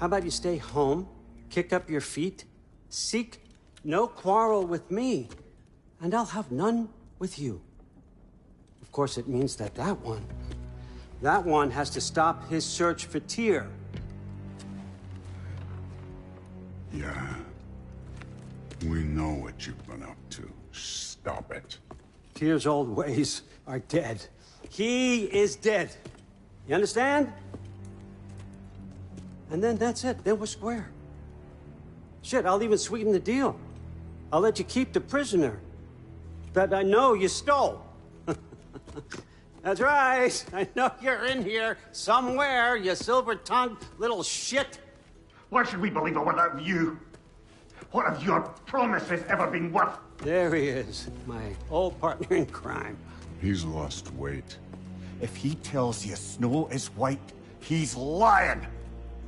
How about you stay home, kick up your feet, seek no quarrel with me, and I'll have none with you. Of course, it means that that one has to stop his search for Tyr. Yeah. We know what you've been up to. Stop it. Tyr's old ways are dead. He is dead. You understand? And then that's it. Then we're square. Shit, I'll even sweeten the deal. I'll let you keep the prisoner that I know you stole. That's right. I know you're in here somewhere, you silver-tongued little shit. Why should we believe a word out of you? What have your promises ever been worth? There he is, my old partner in crime. He's lost weight. If he tells you snow is white, he's lying.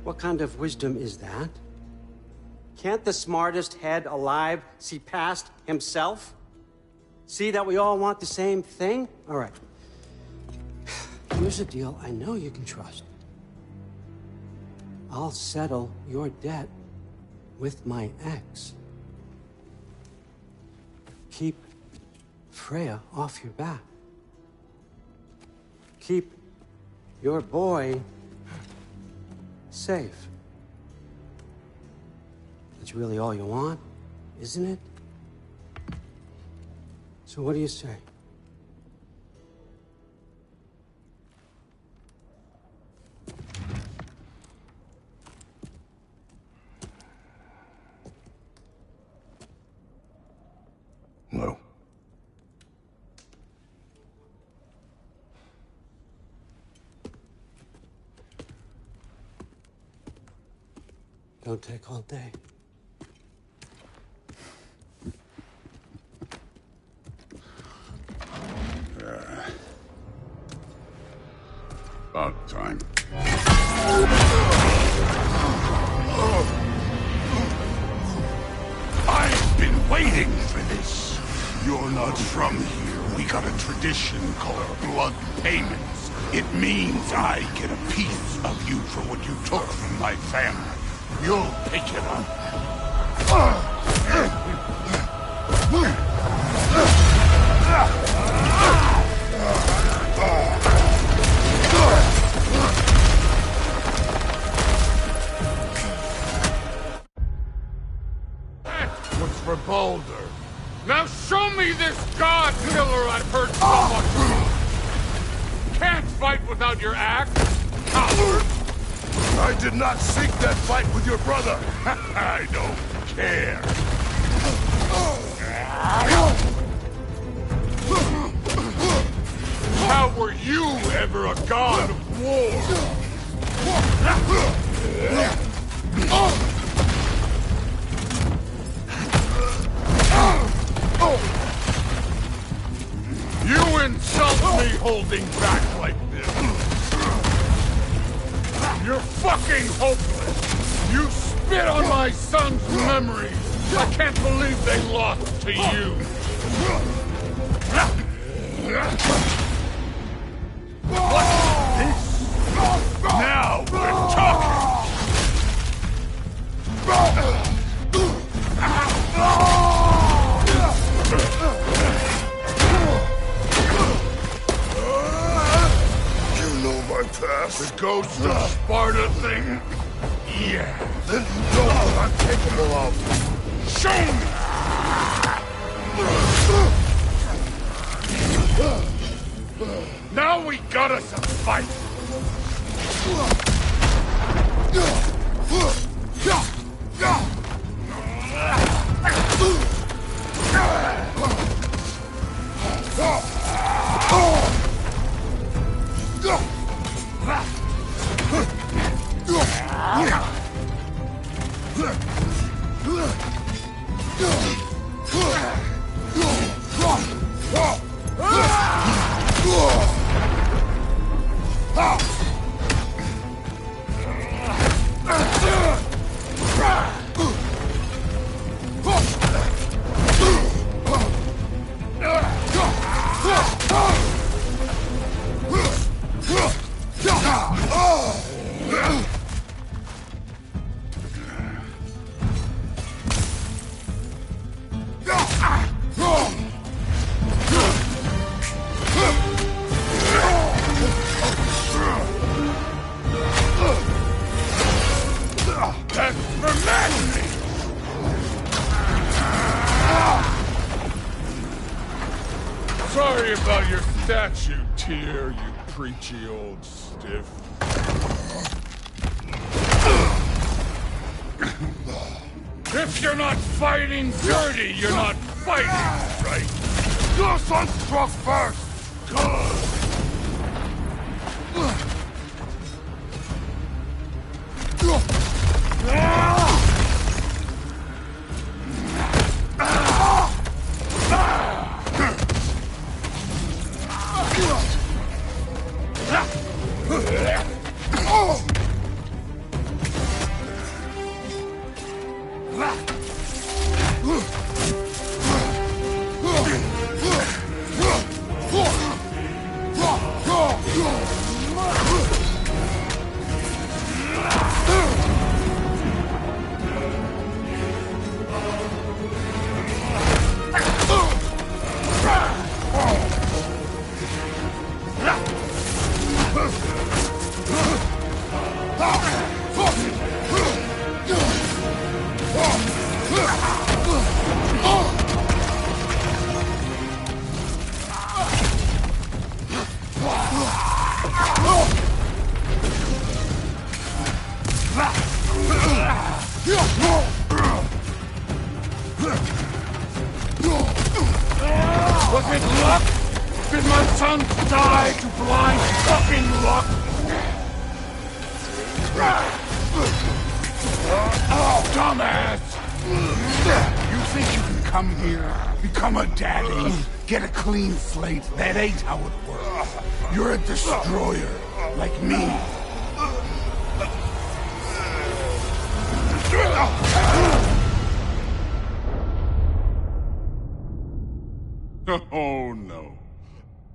What kind of wisdom is that? Can't the smartest head alive see past himself? See that we all want the same thing? All right. Here's a deal I know you can trust. I'll settle your debt with my ex. Keep Freya off your back. Keep your boy safe. That's really all you want, isn't it? So what do you say? No. Don't take all day. About time. I've been waiting for this. You're not from here. We got a tradition called blood payments. It means I get a piece of you for what you took from my family. You'll pick it up. Was for Baldur. Now show me this god killer I've heard so much of. Can't fight without your axe, coward. I did not seek that fight with your brother. I don't care. How were you ever a god of war? You insult me holding back like this. You're fucking hopeless. You spit on my son's memory. I can't believe they lost to you. What's this? Now we're talking. You know my past. The ghost of Sparta thing? Yeah. Then you know what I'm capable of. Show me! Now we got us a fight! Let me! Sorry about your statue, Tyr, you preachy old stiff. If you're not fighting dirty, you're not fighting, right? Your son struck first! Good! Was it luck? Did my son die to blind fucking luck? Dumbass! You think you can come here, become a daddy, get a clean slate? That ain't how it works. You're a destroyer, like me. Oh, no.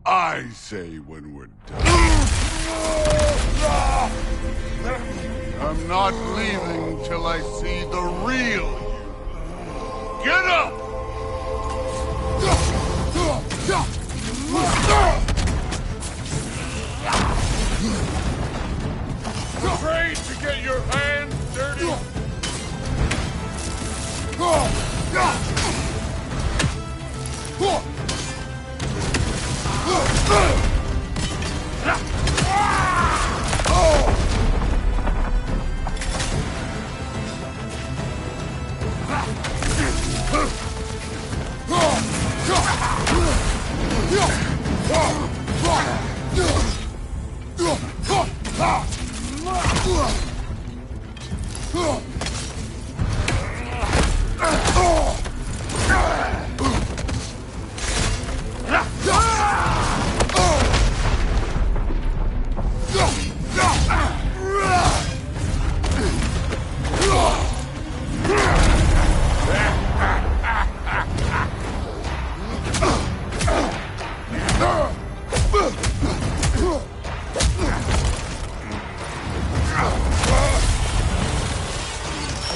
I say when we're done. I'm not leaving till I see the real you. Get up! Afraid to get your hands dirty?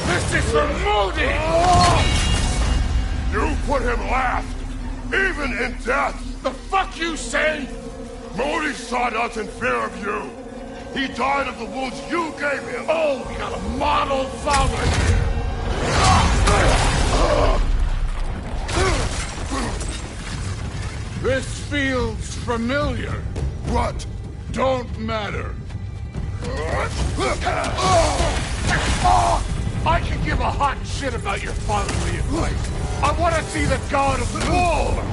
This is for Modi! You put him last, even in death. The fuck you say? Modi sought us in fear of you. He died of the wounds you gave him. Oh, we got a model father here. This feels familiar. What? Don't matter. I can give a hot shit about your fatherly advice. I want to see the god of war!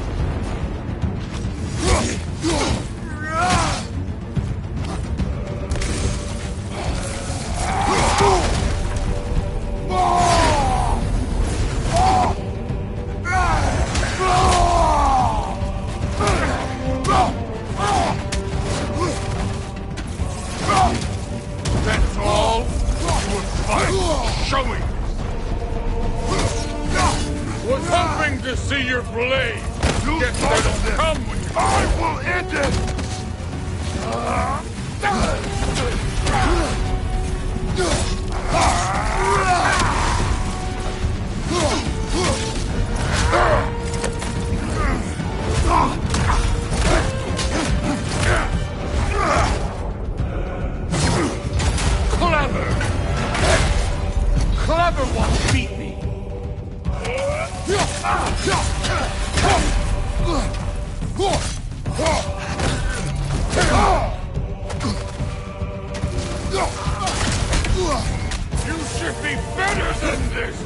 That's all? You were fine. Show me! Was hoping to see your blade. You Guess they started don't this. come when you... I will end it! Clever! never once beat me! You should be better than this!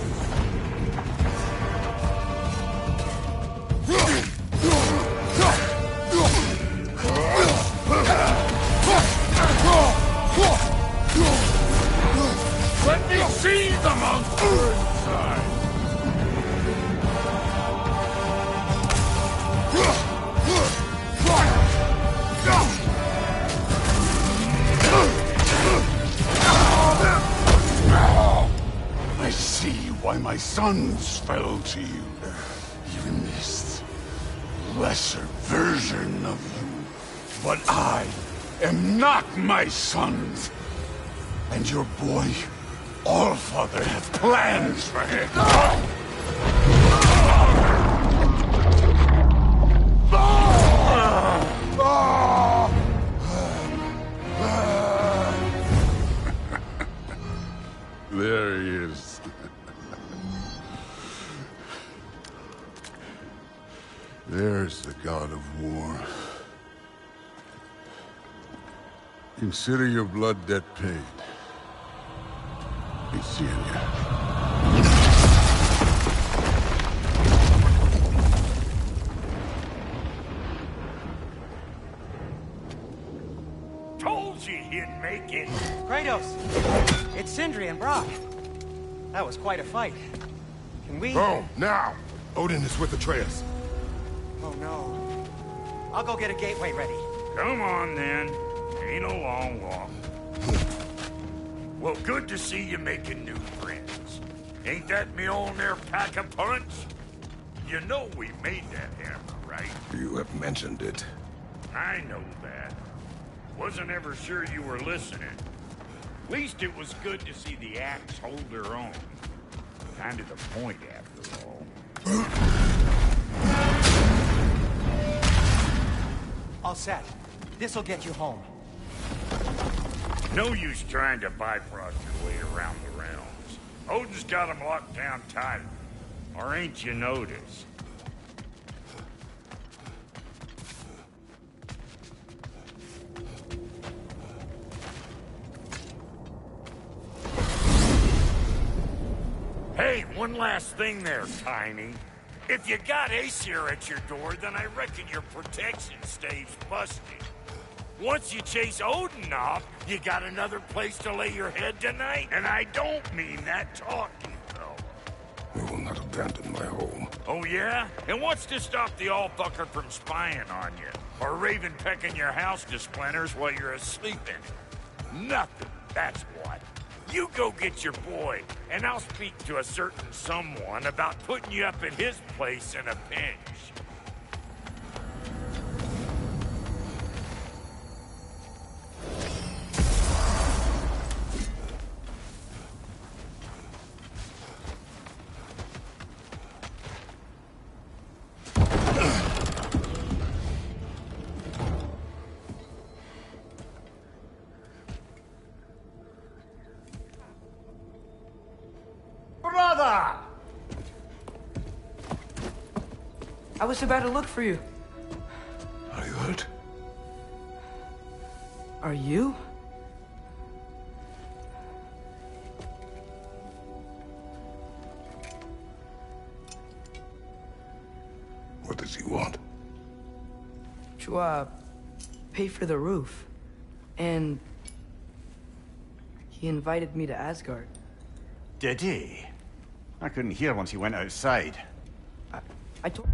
Let me see the monster inside! I see why my sons fell to you. Even this lesser version of you. But I am not my sons. And your boy, Allfather, has plans for him. There he is. There's the god of war. Consider your blood debt paid. Be seeing you. Told you he'd make it. Kratos! It's Sindri and Brock. That was quite a fight. Can we... Oh, now! Odin is with Atreus. Oh, no. I'll go get a gateway ready. Come on, then. Ain't a long walk. Well, good to see you making new friends. Ain't that me old there pack a punch? You know we made that hammer, right? You have mentioned it. I know that. Wasn't ever sure you were listening. Least it was good to see the axe hold her own. Kind of the point, after all. All set. This'll get you home. No use trying to Bifrost your way around the realms. Odin's got them locked down tight. Or ain't you noticed? Hey, one last thing there, Tiny. If you got Aesir at your door, then I reckon your protection stays busted. Once you chase Odin off, you got another place to lay your head tonight? And I don't mean that talking, fella. We will not abandon my home. Oh, yeah? And what's to stop the all-fucker from spying on you? Or Raven pecking your house to splinters while you're asleep in it? Nothing, that's what. You go get your boy, and I'll speak to a certain someone about putting you up at his place in a pinch. Brother! I was about to look for you. Are you hurt? Are you? What does he want? To, pay for the roof. And... he invited me to Asgard. Did he? I couldn't hear once he went outside. I told...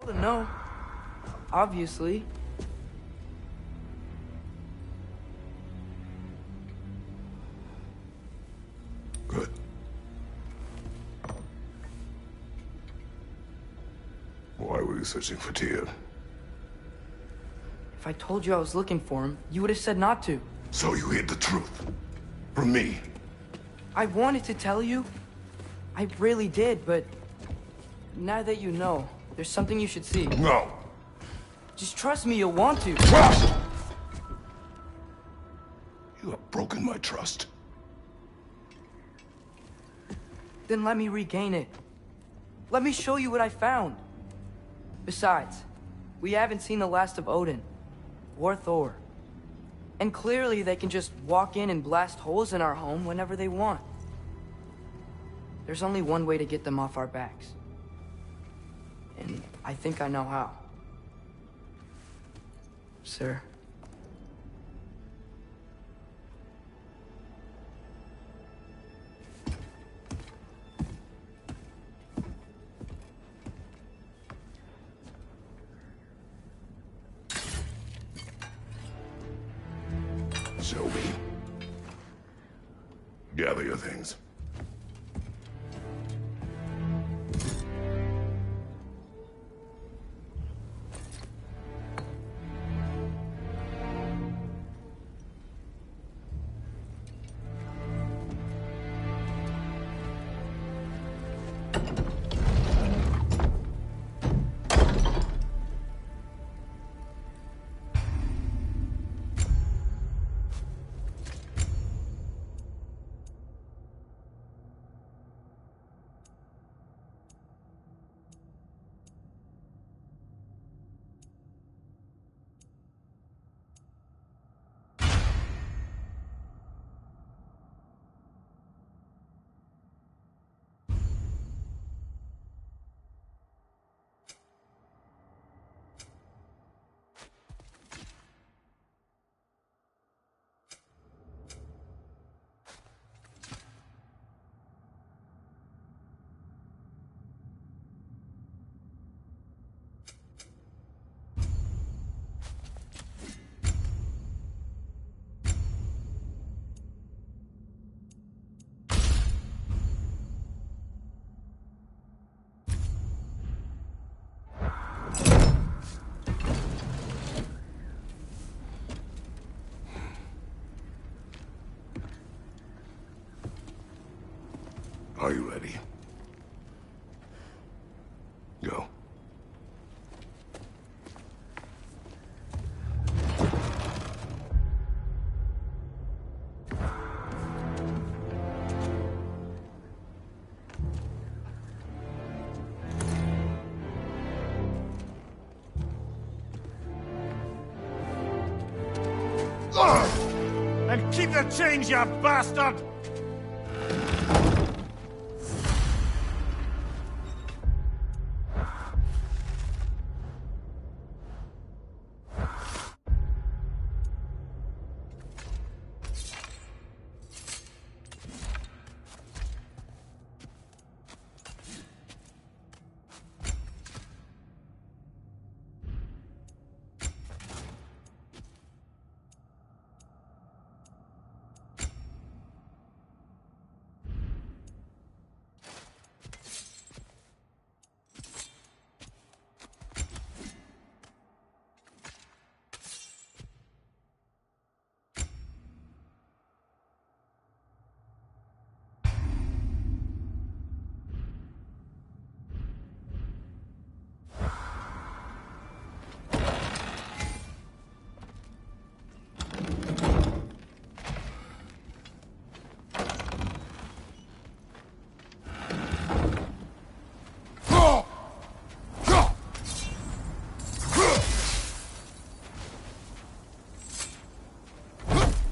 No. Obviously. Good. Why were you searching for Tyr? If I told you I was looking for him, you would have said not to. So you hid the truth. From me. I wanted to tell you. I really did, but... now that you know, there's something you should see. No. Just trust me, you'll want to. Trust! You have broken my trust. Then let me regain it. Let me show you what I found. Besides, we haven't seen the last of Odin. Or Thor. And clearly they can just walk in and blast holes in our home whenever they want. There's only one way to get them off our backs. And I think I know how. Sir. Show me. Gather your things. Are you ready? Go. And keep the change, you bastard!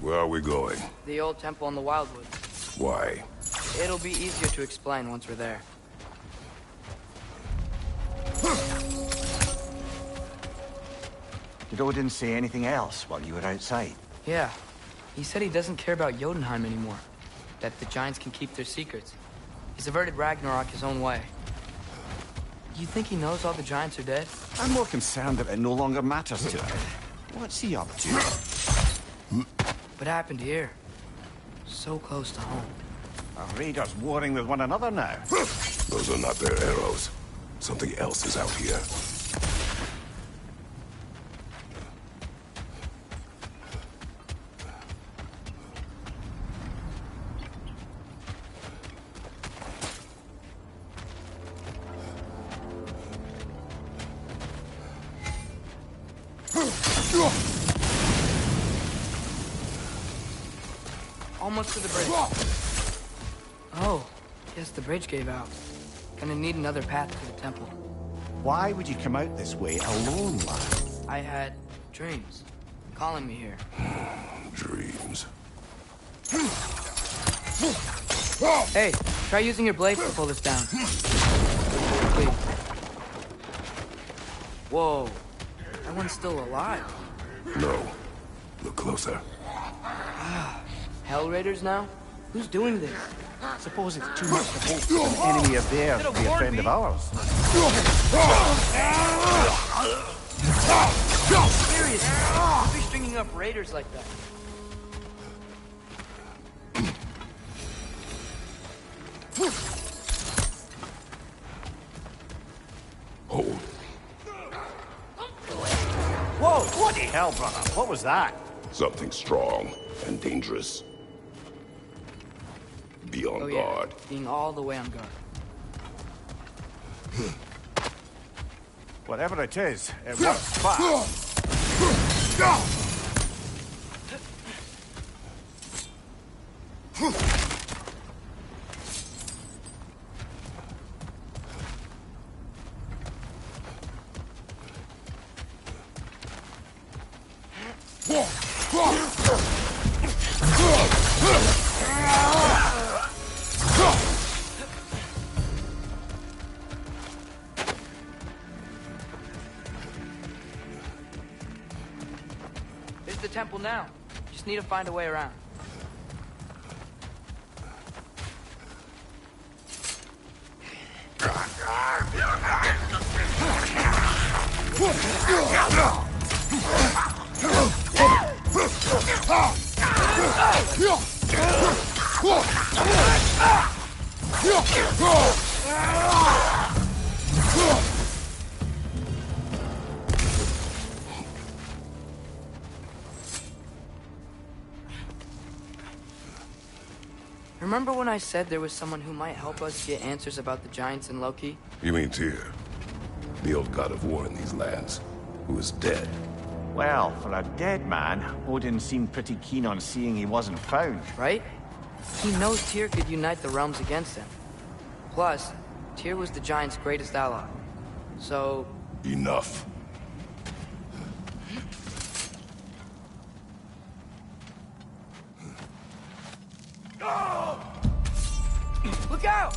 Where are we going? The old temple in the Wildwood. Why? It'll be easier to explain once we're there. Did Odin say anything else while you were outside? Yeah. He said he doesn't care about Jotunheim anymore. That the Giants can keep their secrets. He's averted Ragnarok his own way. You think he knows all the giants are dead? I'm more concerned that it no longer matters to him. What's he up to? What happened here? So close to home. Are raiders warring with one another now? Those are not their arrows. Something else is out here. Almost to the bridge. Oh, guess the bridge gave out. Gonna need another path to the temple. Why would you come out this way alone, lad? I had dreams calling me here. Dreams. Hey, try using your blades to pull this down. Please. Whoa, that one's still alive. No. Look closer. Hell Raiders now? Who's doing this? Suppose it's too much to hope that an enemy of theirs Could've be a warned friend me. of ours. Seriously, who'd be stringing up raiders like that? Hold. Whoa, bloody hell, brother. What was that? Something strong and dangerous. Be on Oh yeah, guard. being all the way on guard. Whatever it is, it works fast. There's the temple now. Just need to find a way around. Remember when I said there was someone who might help us get answers about the giants and Loki? You mean Tyr? The old god of war in these lands, who is dead. Well, for a dead man, Odin seemed pretty keen on seeing he wasn't found. Right? He knows Tyr could unite the realms against him. Plus, Tyr was the giants' greatest ally. So, Enough. look out!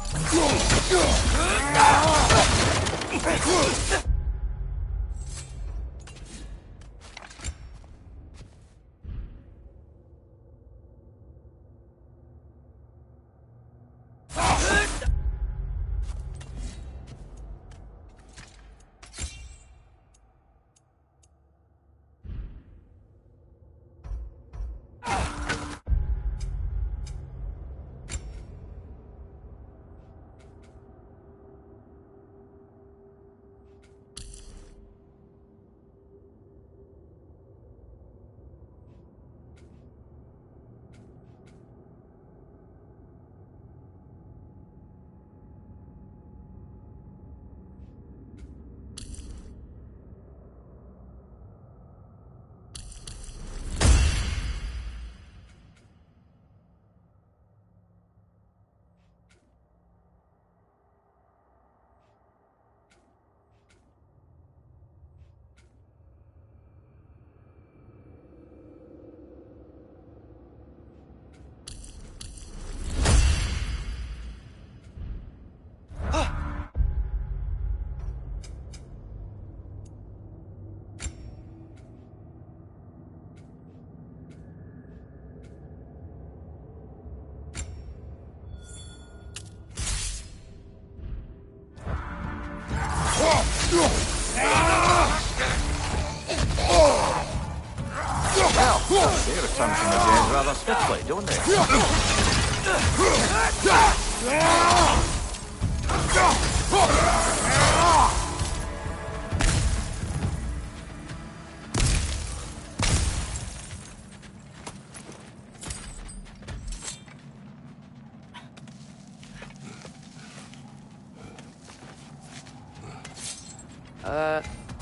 Well, they return from the dead rather swiftly, don't they?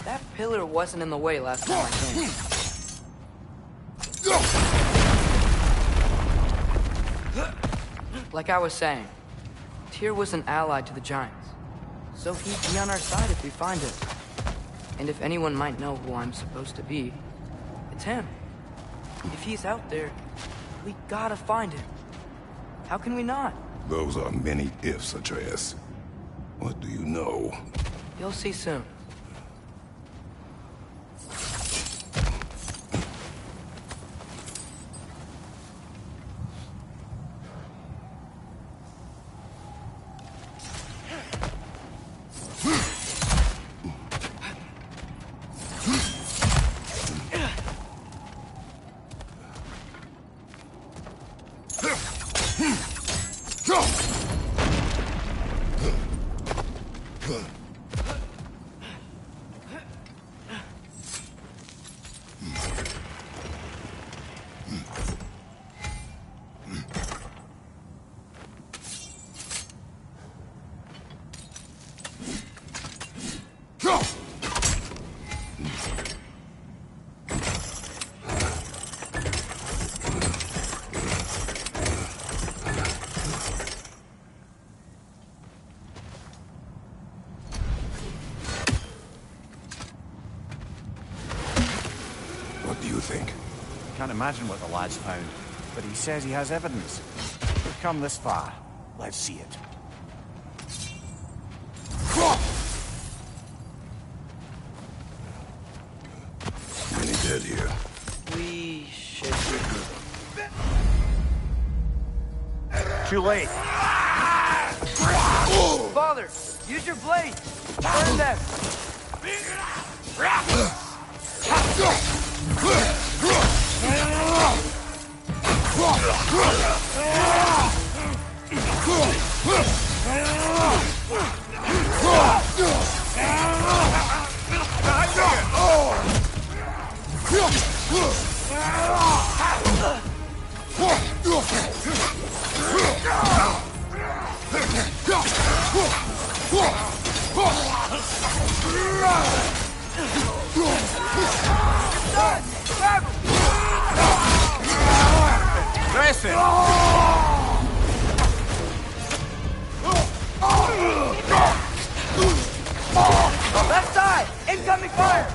That pillar wasn't in the way last time I came. Like I was saying, Tyr was an ally to the Giants, so he'd be on our side if we find him. And if anyone might know who I'm supposed to be, it's him. If he's out there, we gotta find him. How can we not? Those are many ifs, Atreus. What do you know? You'll see soon. Can't imagine what the lad's found, but he says he has evidence. We've come this far. Let's see it. Many dead here. We should get moving. Too late. Father, use your blade. Burn them. Press it! Left side! Incoming fire!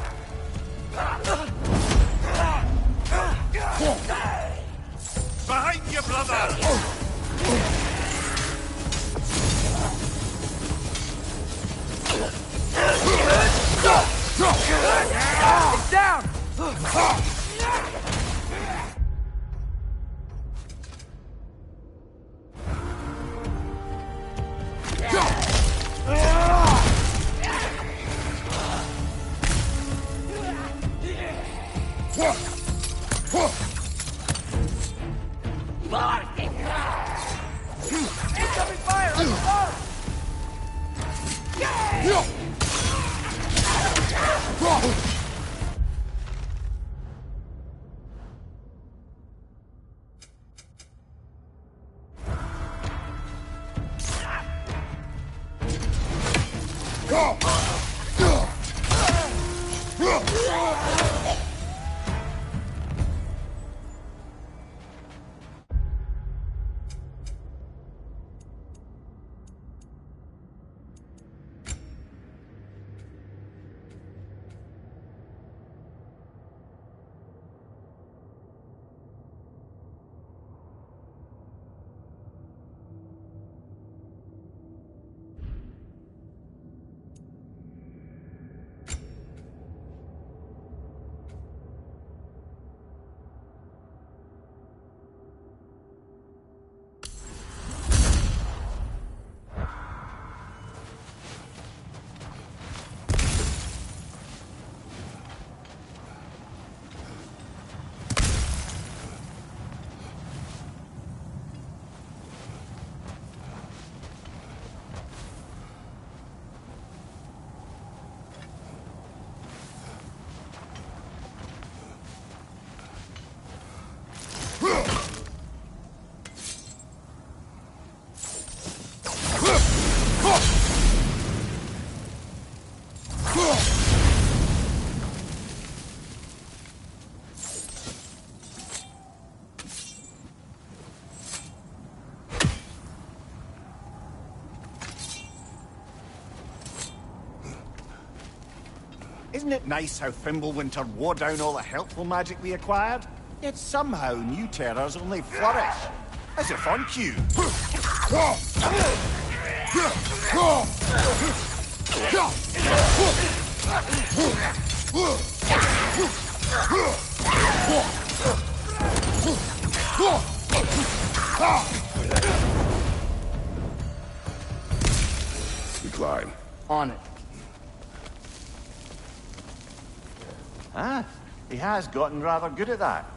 Behind you, brother! It's down! Incoming fire! On the floor! Isn't it nice how Fimbulwinter wore down all the helpful magic we acquired? Yet somehow new terrors only flourish. As if on cue. We climb. On it. Ah, he has gotten rather good at that.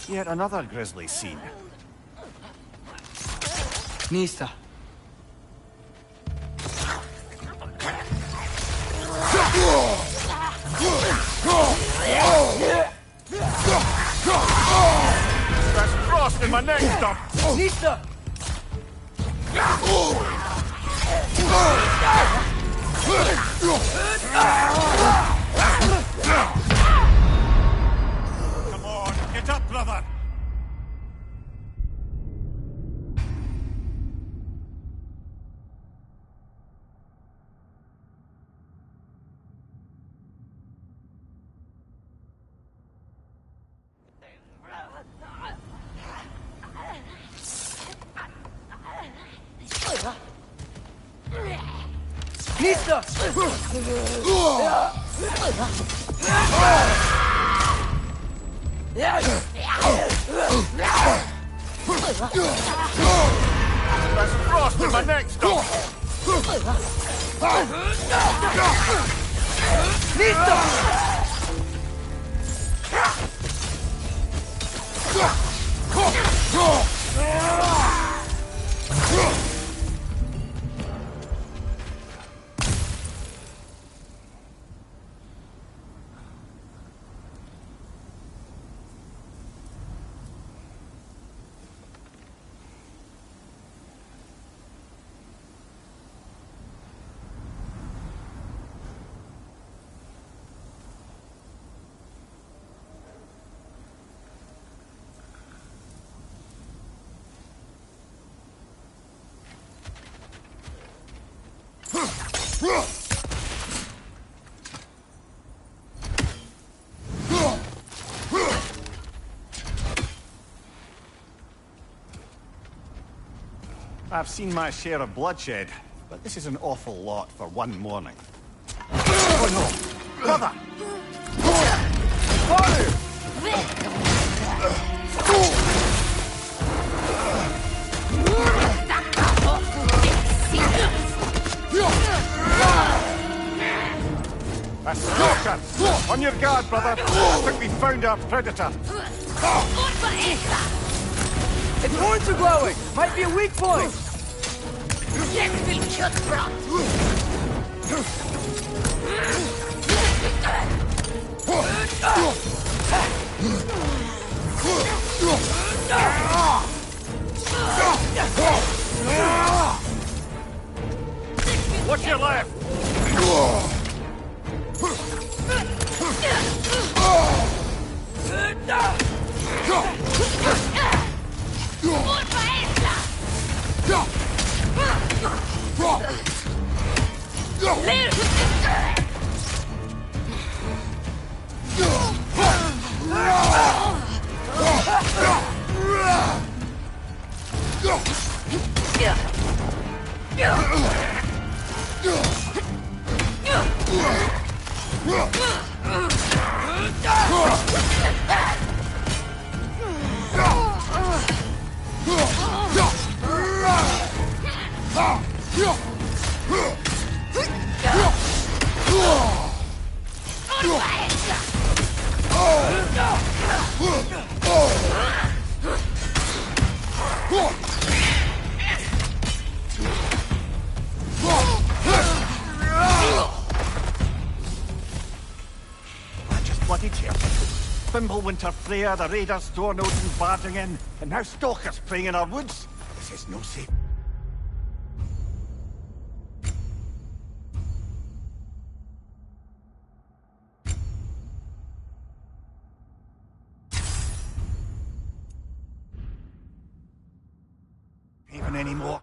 Yet another grisly scene. Nista. There's frost in my neck, Stump! Nista! Come on, get up, brother! Nista! There's frost in my neck, Stump! I've seen my share of bloodshed, but this is an awful lot for one morning. Oh no! Brother! A stalker! On your guard, brother! I think we found our predator! Its horns are glowing! Might be a weak point! Watch your left! Fimbulwinter Freya, the raiders, Stornodens barging in, and now stalkers preying in our woods. This is no safe. Even anymore.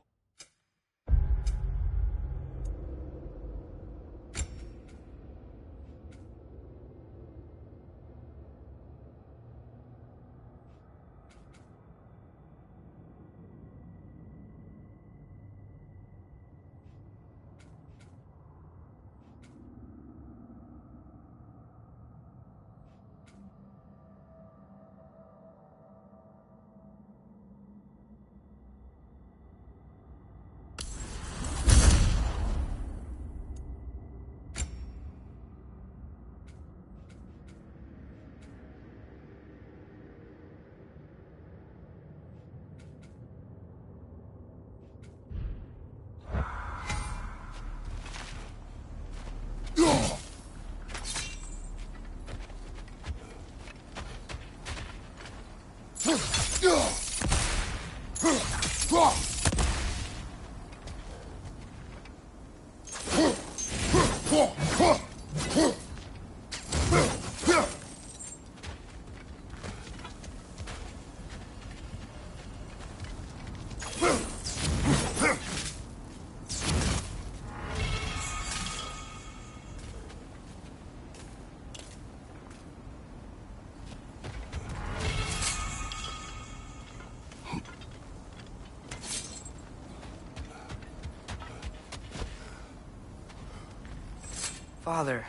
Father,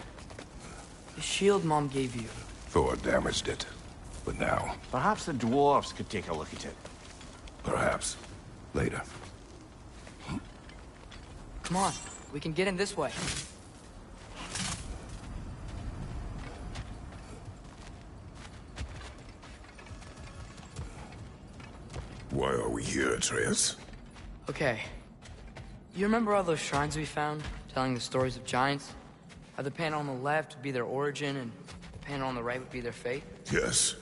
the shield Mom gave you. Thor damaged it. But now, Perhaps the dwarves could take a look at it. perhaps, later. Come on, we can get in this way. Why are we here, Atreus? Okay. You remember all those shrines we found, telling the stories of giants? How the panel on the left would be their origin, and the panel on the right would be their fate? Yes.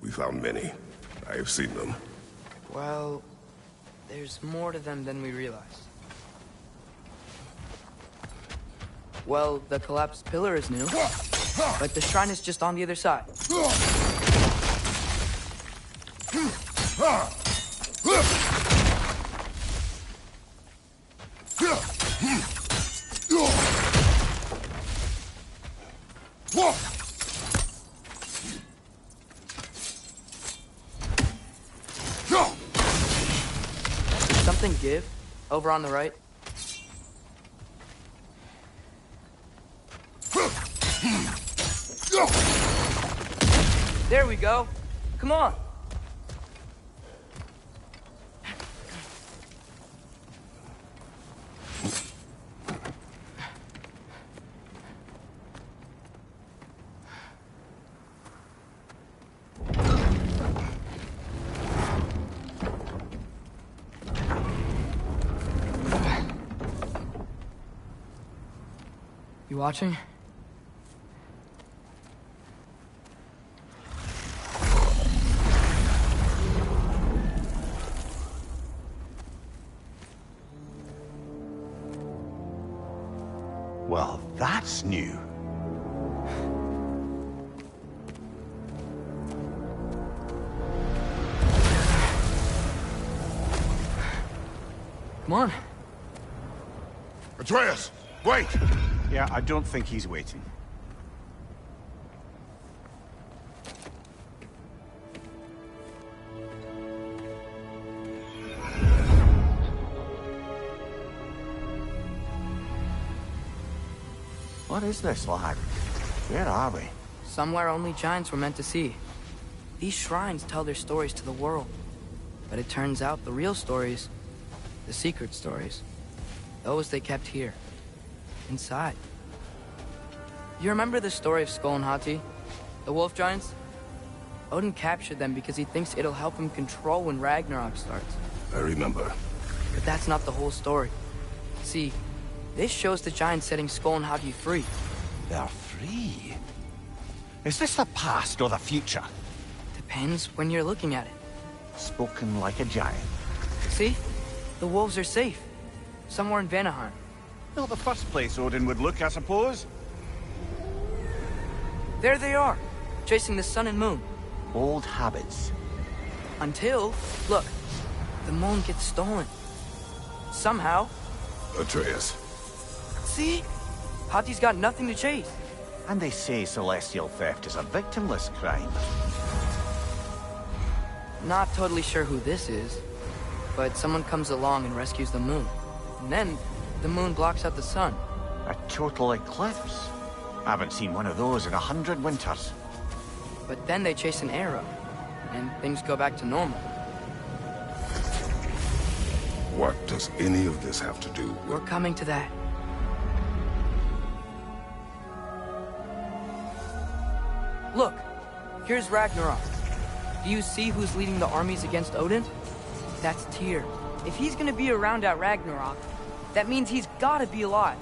We found many. I have seen them. Well, there's more to them than we realized. Well, the collapsed pillar is new, but the shrine is just on the other side. Did something give? Over on the right? There we go. Come on. You watching? Well, that's new. Come on. Atreus, wait! Yeah, I don't think he's waiting. What is this, lad? Where are we? Somewhere only giants were meant to see. These shrines tell their stories to the world. But it turns out the real stories, the secret stories, those they kept here, inside. You remember the story of Skoll and Hati, the wolf giants? Odin captured them because he thinks it'll help him control when Ragnarok starts. I remember. But that's not the whole story. See, this shows the giants setting Skoll and Hati free. They're free. Is this the past or the future? Depends when you're looking at it. Spoken like a giant. See? The wolves are safe. Somewhere in Vanaheim. Not the first place Odin would look, I suppose. There they are, chasing the sun and moon. Old habits. Until, look, the moon gets stolen. Somehow. Atreus. See? Hati's got nothing to chase. And they say celestial theft is a victimless crime. Not totally sure who this is, but someone comes along and rescues the moon. And then, the moon blocks out the sun. A total eclipse. I haven't seen one of those in 100 winters. But then they chase an arrow, and things go back to normal. What does any of this have to do with... We're coming to that. Look, here's Ragnarok. Do you see who's leading the armies against Odin? That's Tyr. If he's gonna be around at Ragnarok, that means he's gotta be alive.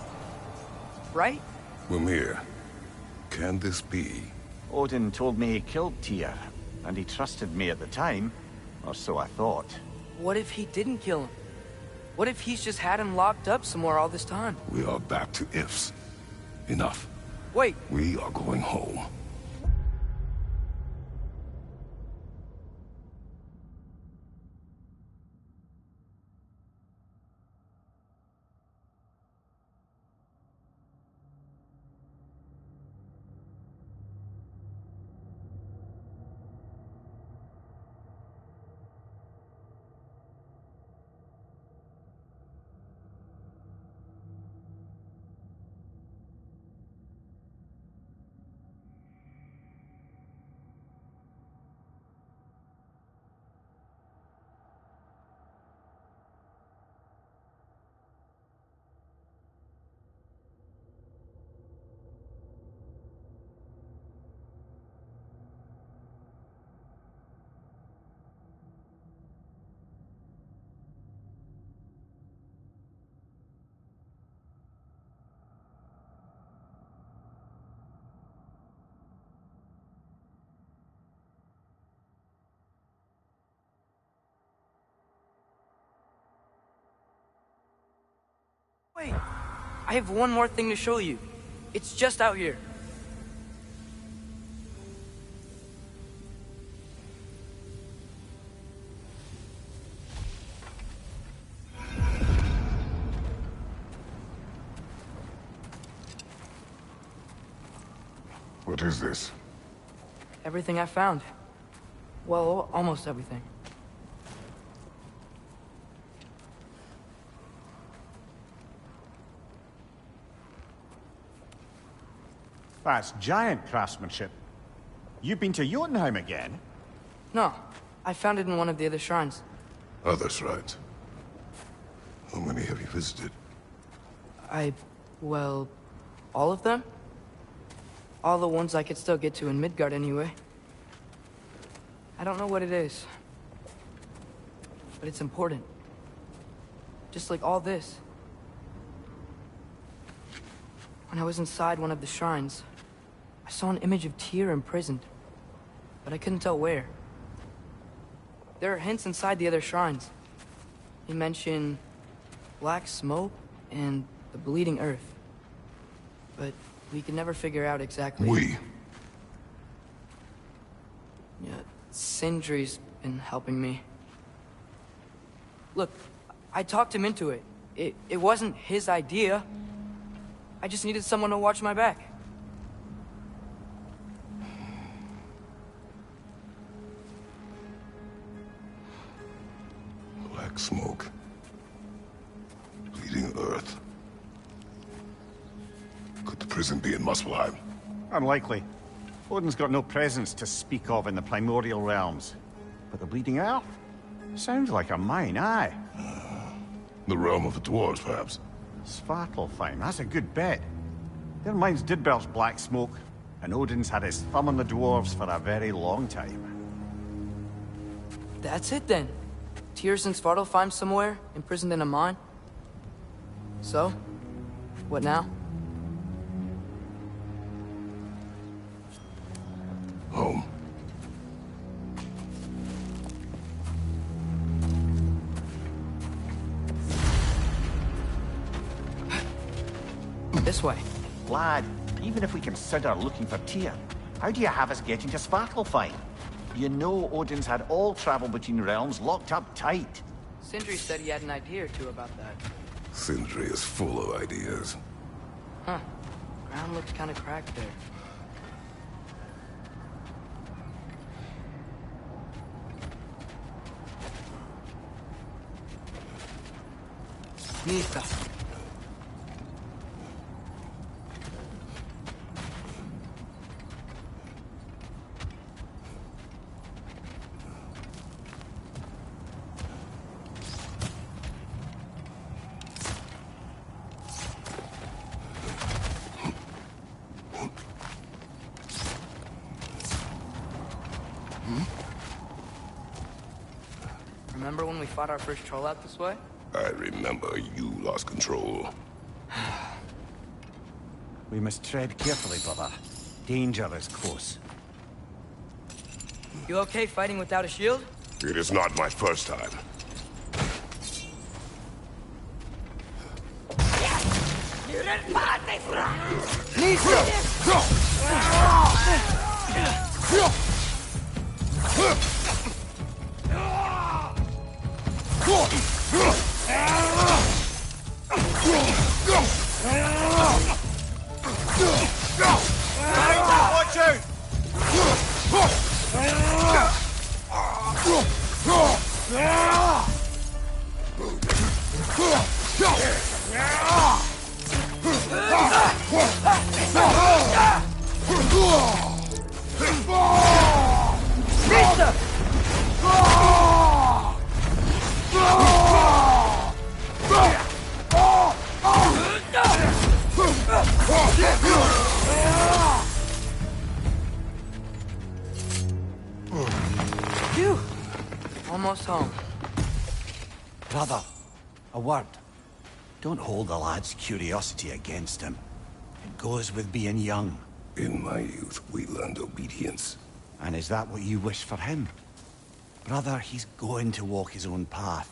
Right? Mimir, can this be? Odin told me he killed Tyr, and he trusted me at the time, or so I thought. What if he didn't kill him? What if he's just had him locked up somewhere all this time? We are back to ifs. Enough. Wait. We are going home. Wait, I have one more thing to show you. It's just out here. What is this? Everything I found. Well, almost everything. That's giant craftsmanship. You've been to Jotunheim again? No, I found it in one of the other shrines. Other shrines. How many have you visited? Well, all of them? All the ones I could still get to in Midgard anyway. I don't know what it is. But it's important. Just like all this. When I was inside one of the shrines, I saw an image of Tyr imprisoned. But I couldn't tell where. There are hints inside the other shrines. They mention black smoke and the bleeding earth. But we could never figure out exactly... We? Yeah, Sindri's been helping me. Look, I talked him into it. It wasn't his idea. I just needed someone to watch my back. Black smoke. Bleeding earth. Could the prison be in Muspelheim? Unlikely. Odin's got no presence to speak of in the primordial realms. But the Bleeding Earth? Sounds like a mine, aye. The realm of the dwarves, perhaps. Svartalfheim, that's a good bet. Their mines did belch black smoke, and Odin's had his thumb on the dwarves for a very long time. That's it then. Tyr's in Svartalfheim somewhere, imprisoned in a mine. So, what now? This way. Lad, even if we consider looking for Tyr, how do you have us getting to Svartalfheim? You know Odin's had all travel between realms locked up tight. Sindri said he had an idea or two about that. Sindri is full of ideas. Huh. Ground looks kind of cracked there. Nista. Remember when we fought our first troll out this way? I remember you lost control. We must tread carefully, brother. Danger is close. You okay fighting without a shield? It is not my first time. Watch out! Phew! Almost home. Brother, a word. Don't hold the lad's curiosity against him. It goes with being young. In my youth, we learned obedience. And is that what you wish for him? Brother, he's going to walk his own path.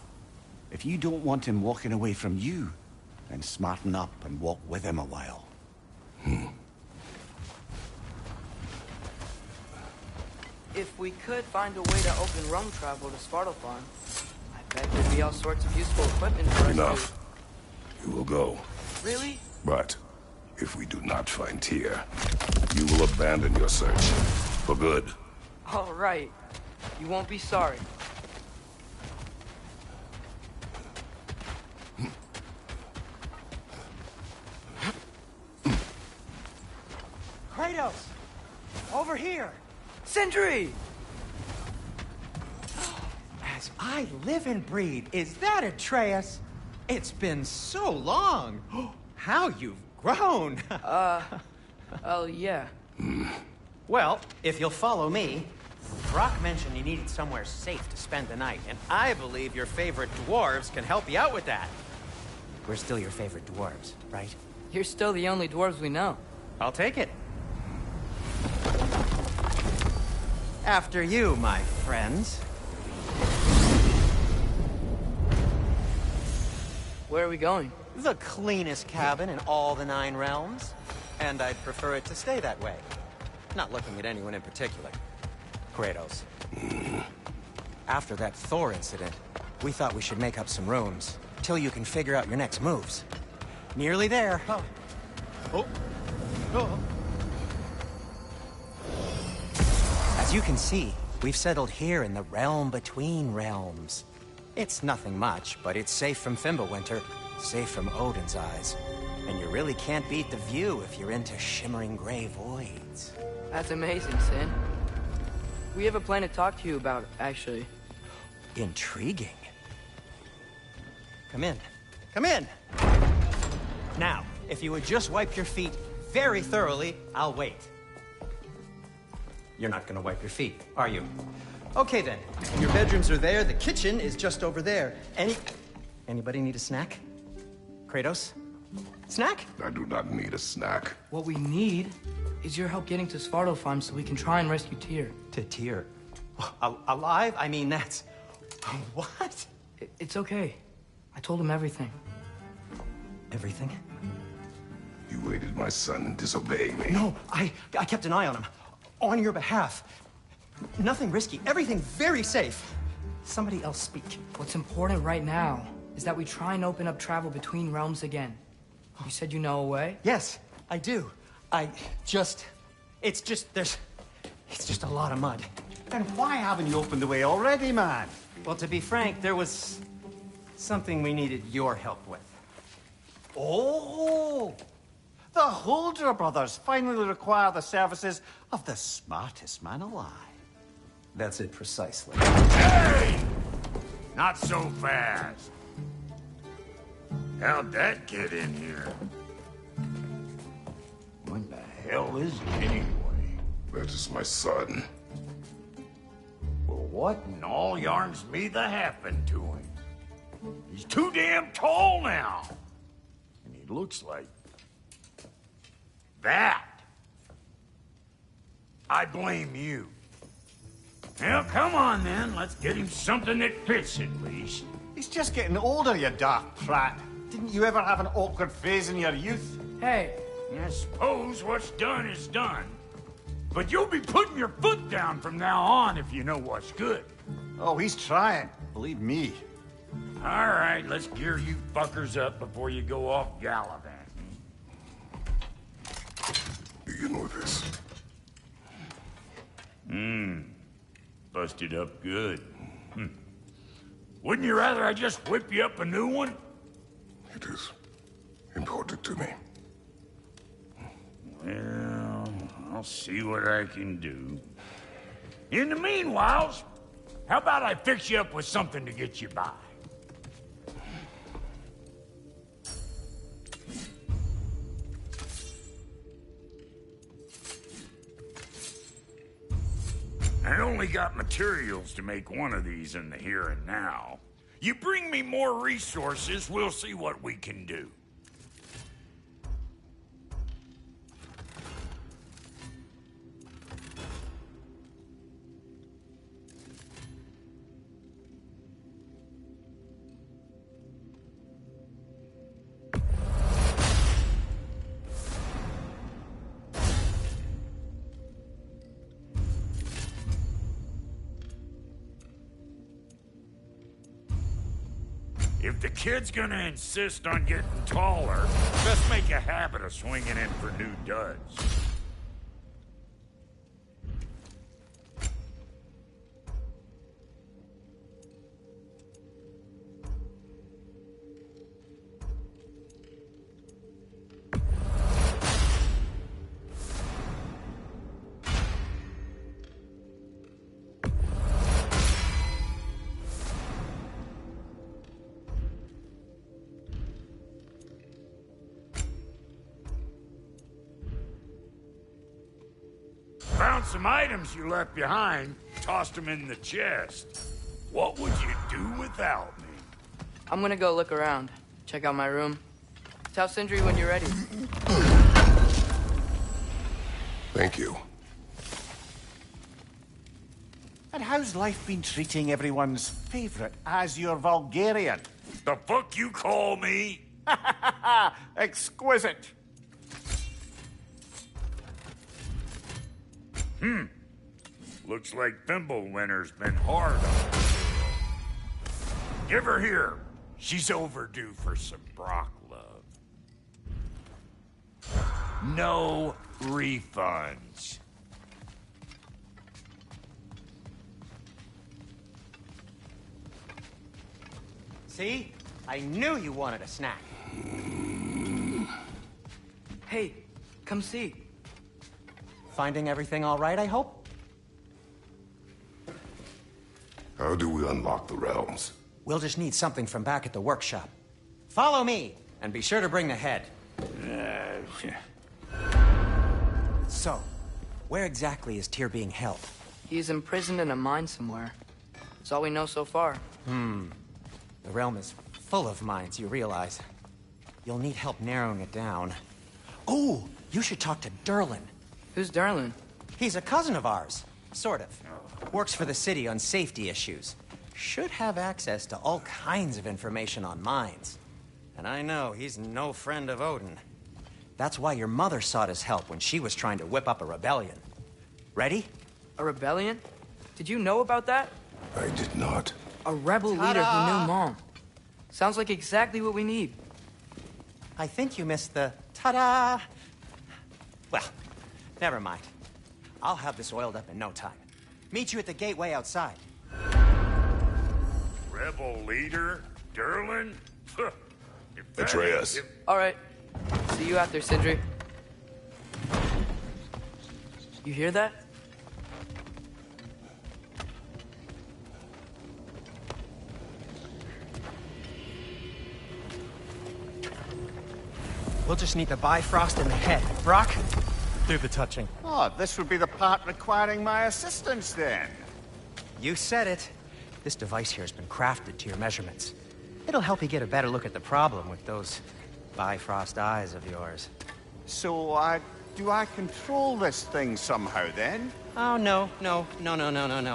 If you don't want him walking away from you, then smarten up and walk with him a while. If we could find a way to open roam travel to Svartalfheim, I bet there'd be all sorts of useful equipment for us Enough. You will go. to... Really? But if we do not find Tyr, you will abandon your search. For good. All right. You won't be sorry. Kratos! Over here! Sindri! As I live and breathe, is that Atreus? It's been so long. How you've grown. Oh, yeah. Well, if you'll follow me, Brock mentioned you needed somewhere safe to spend the night, and I believe your favorite dwarves can help you out with that. We're still your favorite dwarves, right? You're still the only dwarves we know. I'll take it. After you, my friends. Where are we going? The cleanest cabin in all the 9 realms. And I'd prefer it to stay that way. Not looking at anyone in particular. Kratos. After that Thor incident, we thought we should make up some rooms, till you can figure out your next moves. Nearly there. As you can see, we've settled here in the realm between realms. It's nothing much, but it's safe from Fimbulwinter, safe from Odin's eyes. And you really can't beat the view if you're into shimmering gray voids. That's amazing, Sin. We have a plan to talk to you about, actually. Intriguing. Come in. Come in! Now, if you would just wipe your feet very thoroughly, I'll wait. You're not gonna wipe your feet, are you? Okay then. Your bedrooms are there, the kitchen is just over there. Anybody need a snack? Kratos? Snack? I do not need a snack. What we need is your help getting to Svartalfheim so we can try and rescue Tyr. To Tyr? Alive? I mean, that's... What? It's okay. I told him everything. Everything? You aided my son in disobeying me. No, I kept an eye on him. On your behalf. Nothing risky. Everything very safe. Somebody else speak. What's important right now is that we try and open up travel between realms again. You said you know a way? Yes, I do. It's just a lot of mud. Then why haven't you opened the way already, man? Well, to be frank, there was something we needed your help with. Oh! The Holder brothers finally require the services of the smartest man alive. That's it precisely. Hey! Not so fast. How'd that get in here? What the hell is it anyway? That is my son. Well, what in all yarns me the happened to him? He's too damn tall now. And he looks like... that. I blame you. Well, come on then. Let's get him something that fits at least. He's just getting older, you dark prat. Didn't you ever have an awkward phase in your youth? Hey, I suppose what's done is done. But you'll be putting your foot down from now on if you know what's good. Oh, he's trying. Believe me. All right, let's gear you fuckers up before you go off gallivanting. Begin with this. Busted up good. Wouldn't you rather I just whip you up a new one? It is important to me. Well, I'll see what I can do. In the meanwhile, how about I fix you up with something to get you by? I only got materials to make one of these in the here and now. You bring me more resources, we'll see what we can do. If the kid's gonna insist on getting taller, best make a habit of swinging in for new duds. Found some items you left behind, tossed them in the chest. What would you do without me? I'm gonna go look around. Check out my room. Tell Sindri when you're ready. Thank you. And how's life been treating everyone's favorite Azure Vulgarian? The fuck you call me? Exquisite. Looks like Fimbulwinter's been hard on her. Give her here. She's overdue for some Brock love. No refunds. See? I knew you wanted a snack. Hey, come see. Finding everything all right, I hope? How do we unlock the realms? We'll just need something from back at the workshop. Follow me, and be sure to bring the head. So, where exactly is Tyr being held? He's imprisoned in a mine somewhere. That's all we know so far. The realm is full of mines, you realize. You'll need help narrowing it down. Oh, you should talk to Durlin. Who's Darlin? He's a cousin of ours, sort of. Works for the city on safety issues. Should have access to all kinds of information on mines. And I know he's no friend of Odin. That's why your mother sought his help when she was trying to whip up a rebellion. Ready? A rebellion? Did you know about that? I did not. A rebel leader who knew Mom. Sounds like exactly what we need. I think you missed the ta-da! Well, never mind. I'll have this oiled up in no time. Meet you at the gateway outside. Rebel leader? Durlin? Atreus. All right. See you out there, Sindri. You hear that? We'll just need the Bifrost in the head. Brock, do the touching. Oh, this would be the part requiring my assistance, then. You said it. This device here has been crafted to your measurements. It'll help you get a better look at the problem with those Bifrost eyes of yours. So, do I control this thing somehow, then? Oh, no.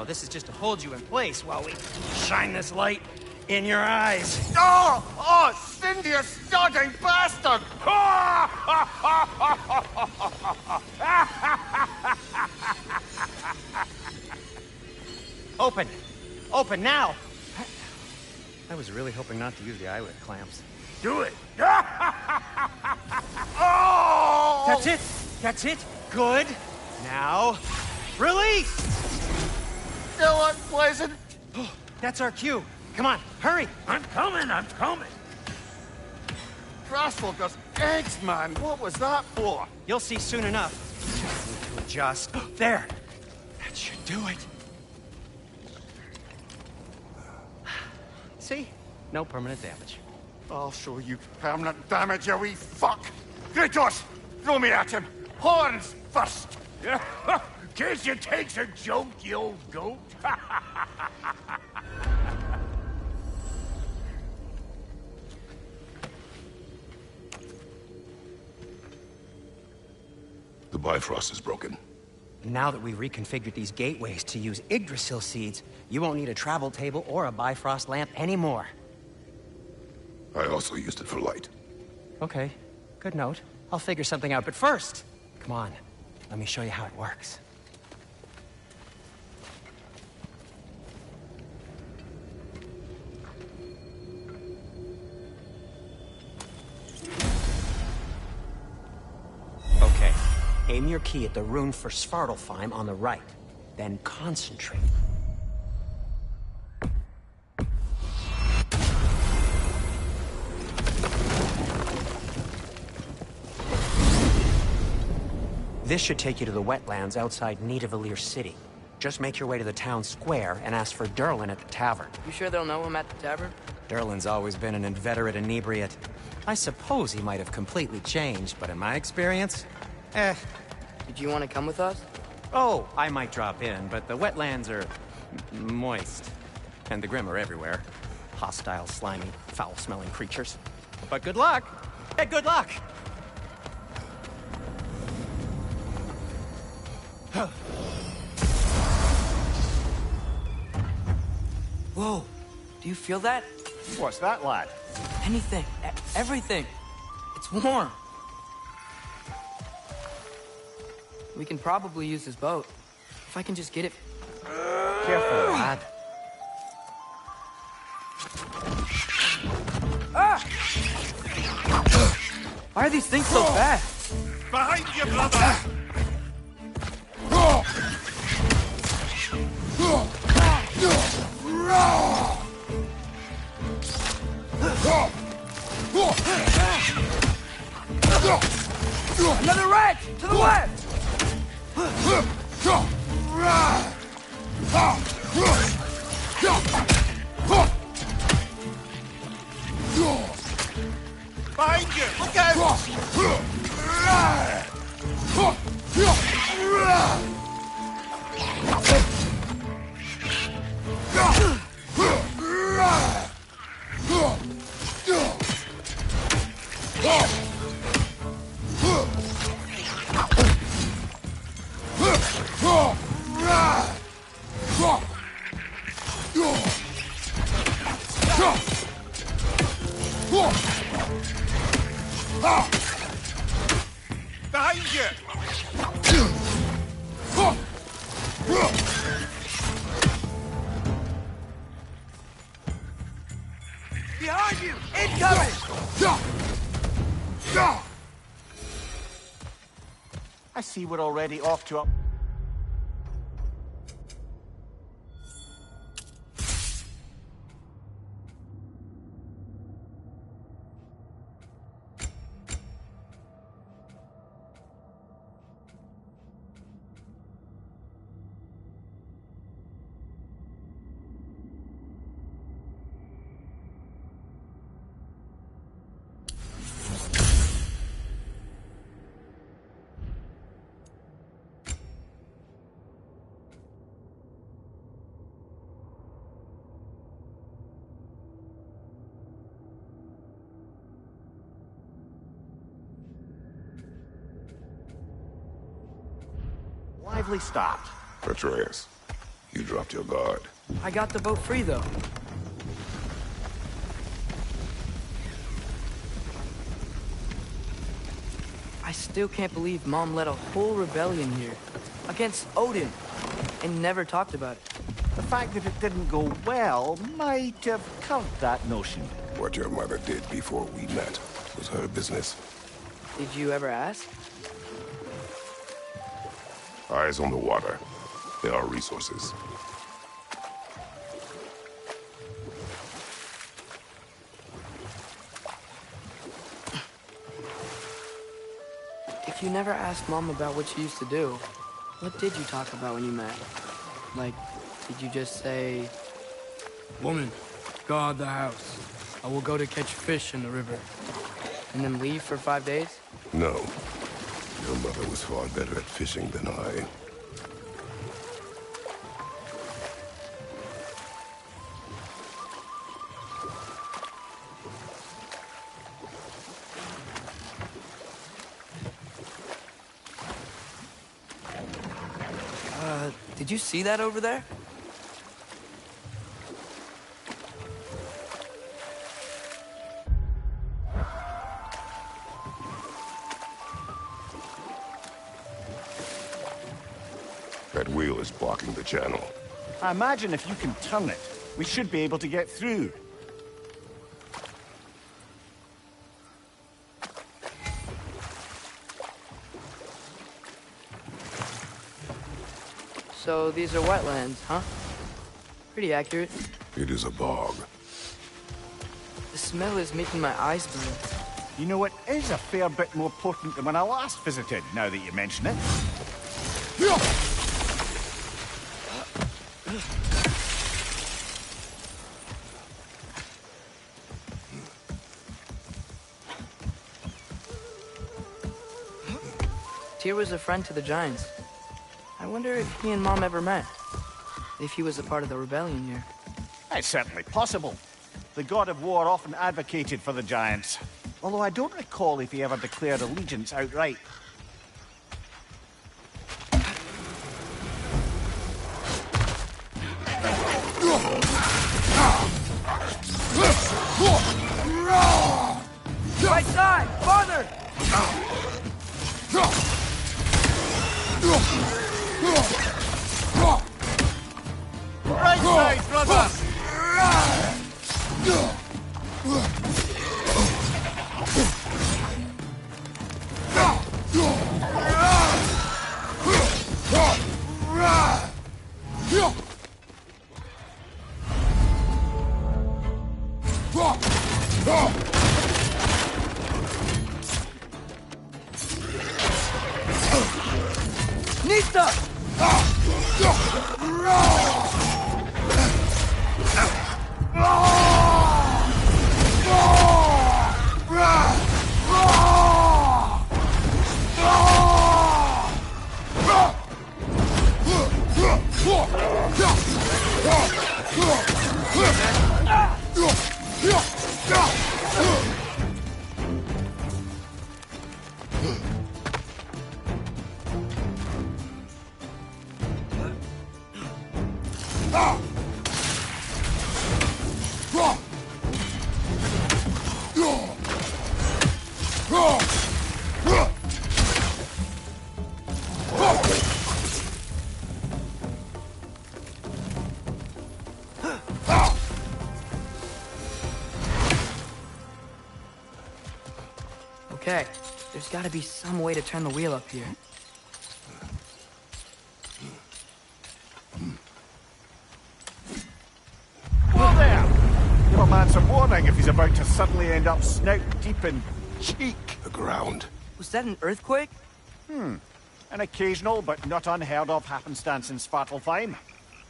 This is just to hold you in place while we shine this light in your eyes. Oh, Cindy, you starting bastard! Open! Open now! I was really hoping not to use the eyelid clamps. Do it! Oh! That's it! That's it! Good! Now, release! Still unpleasant. That's our cue. Come on, hurry! I'm coming! Crosswalkers, eggs, man. What was that for? You'll see soon enough. Just need to adjust. There! That should do it. See? No permanent damage. I'll show you permanent damage, you wee fuck. Kratos, throw me at him. Horns first. Guess you takes a joke, you old goat. The Bifrost is broken. Now that we've reconfigured these gateways to use Yggdrasil seeds, you won't need a travel table or a Bifrost lamp anymore. I also used it for light. Okay, good note. I'll figure something out, but first, come on, let me show you how it works. Okay, aim your key at the rune for Svartalfheim on the right, then concentrate. This should take you to the wetlands outside Nidavellir City. Just make your way to the town square and ask for Durlin at the tavern. You sure they'll know him at the tavern? Durlin's always been an inveterate inebriate. I suppose he might have completely changed, but in my experience, Did you want to come with us? Oh, I might drop in, but the wetlands are moist. And the Grim are everywhere. Hostile, slimy, foul-smelling creatures. But good luck! Hey, good luck! Whoa, do you feel that? What's that, lad? Anything, everything. It's warm. We can probably use this boat. If I can just get it. Careful, lad. Ah! Why are these things so fast? Behind you, brother! Another rat! To the left! Behind you! Look out! Behind you! Behind you! Incoming! I see we're already off to a... Lively start. Atreus, you dropped your guard. I got the boat free, though. I still can't believe Mom led a whole rebellion here. Against Odin. And never talked about it. The fact that it didn't go well might have curbed that notion. What your mother did before we met was her business. Did you ever ask? Eyes on the water. There are resources. If you never asked Mom about what she used to do, what did you talk about when you met? Like, did you just say... Woman, guard the house. I will go to catch fish in the river. And then leave for 5 days? No. Your mother was far better at fishing than I. Did you see that over there? That wheel is blocking the channel. I imagine if you can turn it, we should be able to get through. So these are wetlands, huh? Pretty accurate. It is a bog. The smell is making my eyes burn. You know, it is a fair bit more potent than when I last visited, now that you mention it. Tyr was a friend to the Giants. I wonder if he and Mom ever met. If he was a part of the rebellion here. It's certainly possible. The god of war often advocated for the Giants. Although I don't recall if he ever declared allegiance outright. Right side! Farther! Right side, brother! Nista! Okay, there's gotta be some way to turn the wheel up here. Whoa there! Give a man some warning if he's about to suddenly end up snout deep in cheek. The ground. Was that an earthquake? An occasional but not unheard of happenstance in Svartalfheim.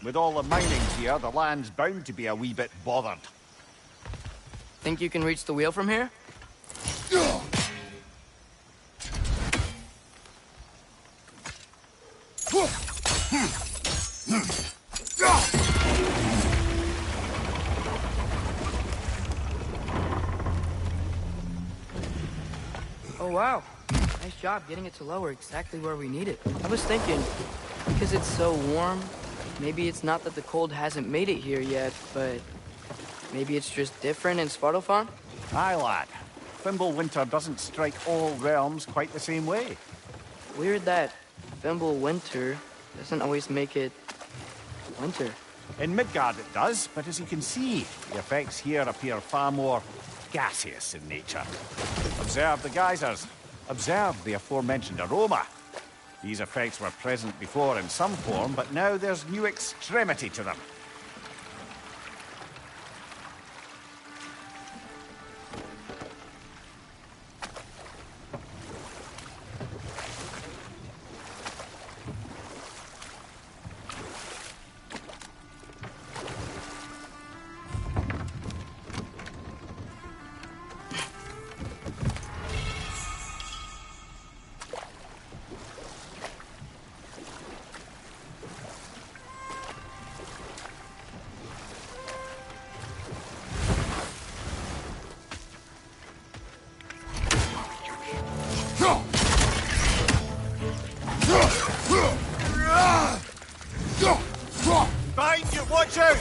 With all the mining here, the land's bound to be a wee bit bothered. Think you can reach the wheel from here? Oh wow, nice job getting it to lower exactly where we need it. I was thinking, because it's so warm, maybe it's not that the cold hasn't made it here yet, but maybe it's just different in Svartalfheim? Aye, lad. Fimbulwinter doesn't strike all realms quite the same way. Weird that Fimbulwinter doesn't always make it winter. In Midgard it does, but as you can see, the effects here appear far more gaseous in nature. Observe the geysers. Observe the aforementioned aroma. These effects were present before in some form, but now there's new extremity to them. Behind you, watch out!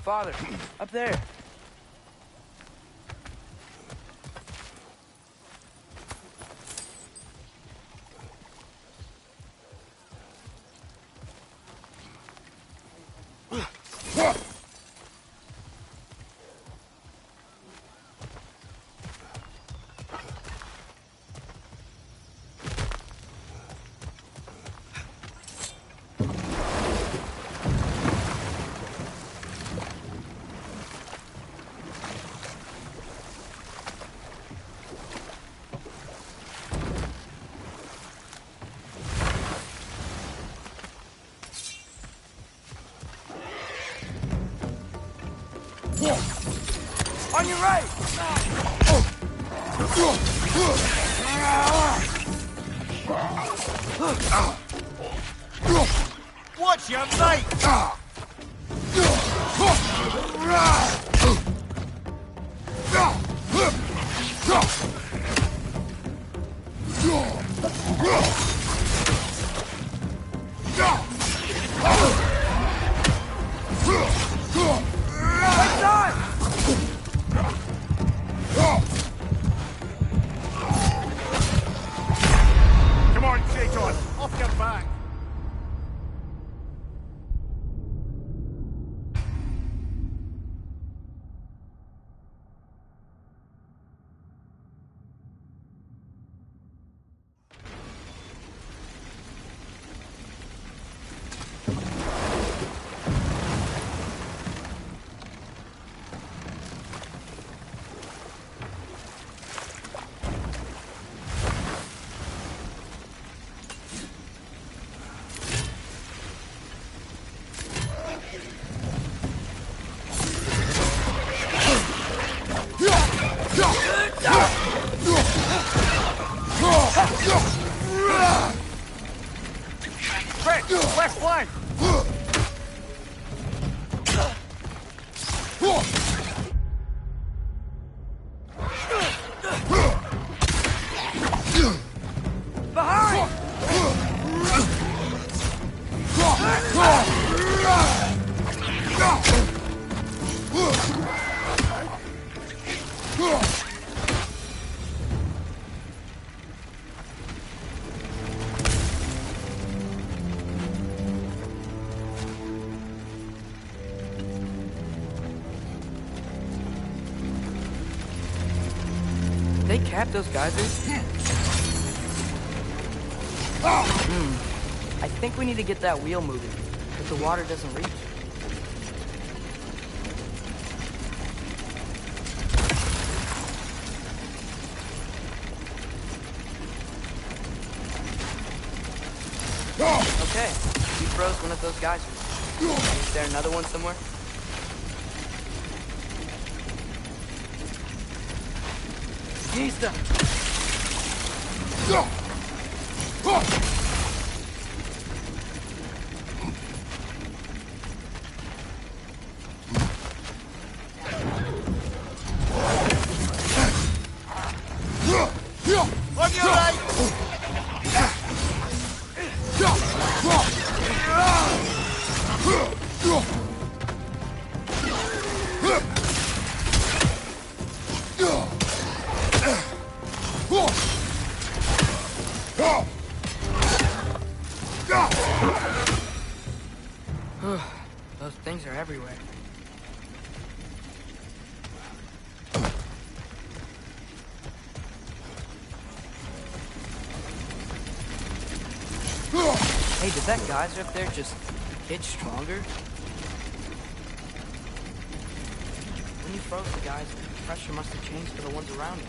Father, up there. On your right! Watch your mate! Come on, Kratos, off your back! they cap those geysers? I think we need to get that wheel moving, but the water doesn't reach. Okay, we froze one of those geysers. Is there another one somewhere? He's the... On your right! Those things are everywhere. Hey, did that geyser up there just get stronger? When you froze the geyser, the pressure must have changed for the ones around it.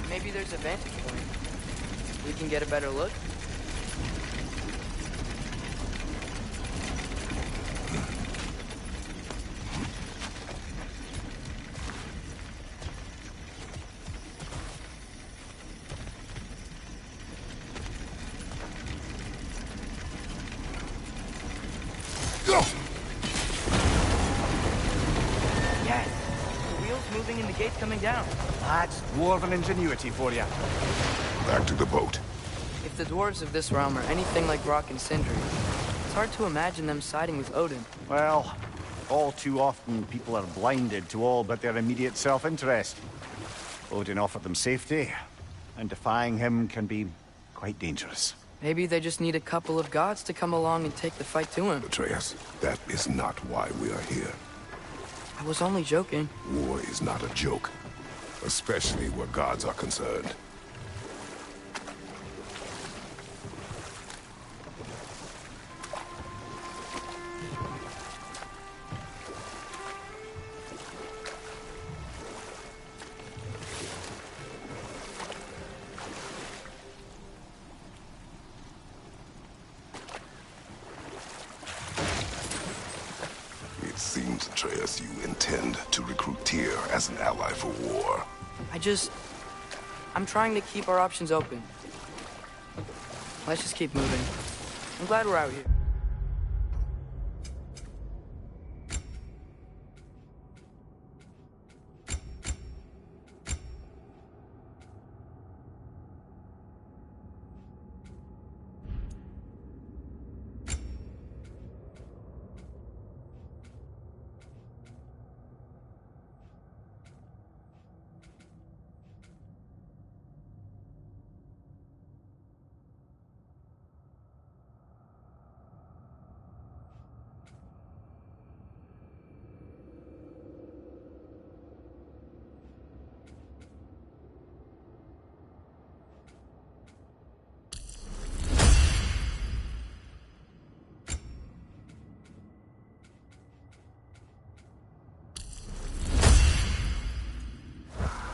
Maybe there's a vantage point. We can get a better look. Yes! The wheel's moving and the gate's coming down. That's dwarven ingenuity for you. Back to the boat. If the dwarves of this realm are anything like Rock and Sindri, it's hard to imagine them siding with Odin. Well, all too often people are blinded to all but their immediate self-interest. Odin offered them safety, and defying him can be quite dangerous. Maybe they just need a couple of gods to come along and take the fight to him. Atreus, that is not why we are here. I was only joking. War is not a joke, especially where gods are concerned. It seems, Atreus, you intend to recruit Tyr as an ally for war. I'm trying to keep our options open. Let's just keep moving. I'm glad we're out here.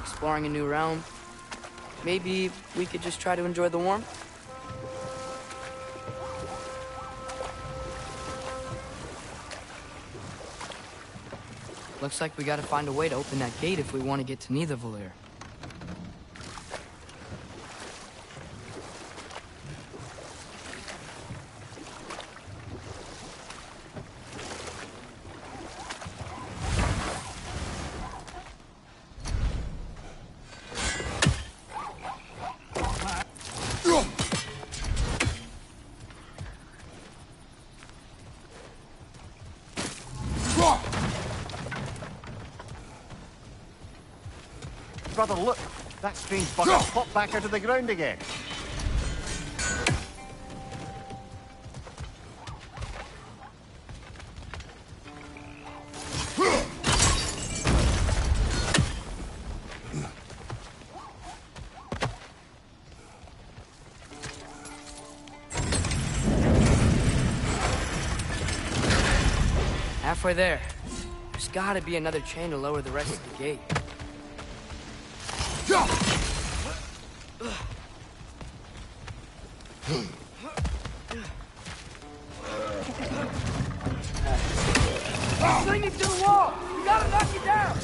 Exploring a new realm. Maybe we could just try to enjoy the warmth? Looks like we gotta find a way to open that gate if we want to get to Nidavellir. Brother, look! That strange bugger popped back out of the ground again. halfway there. There's gotta be another chain to lower the rest of the gate. Sling it to the wall! You gotta knock it down!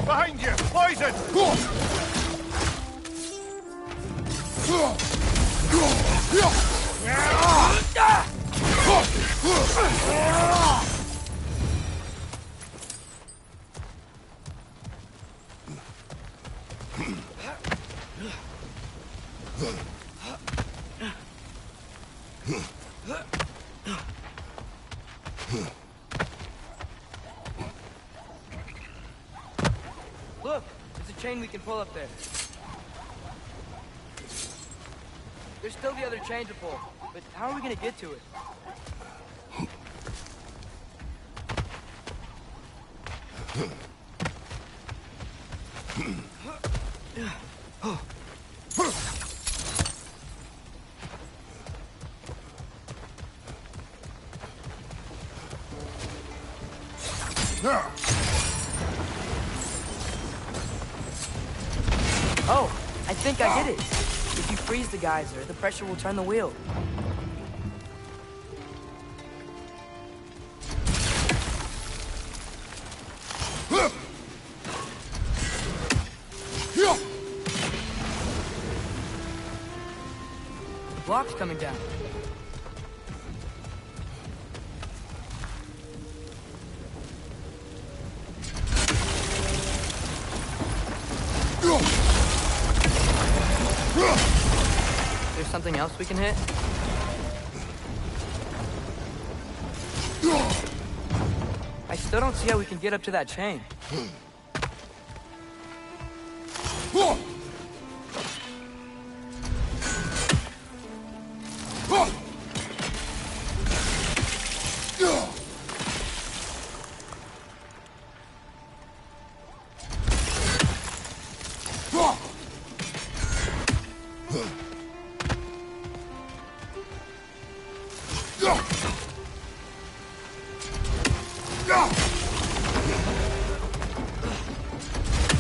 Behind you! Poison! Look, there's a chain we can pull up there. There's still the other chain to pull, but how are we gonna get to it? Oh, I think I get it. If you freeze the geyser, the pressure will turn the wheel. The block's coming down. There's something else we can hit? I still don't see how we can get up to that chain.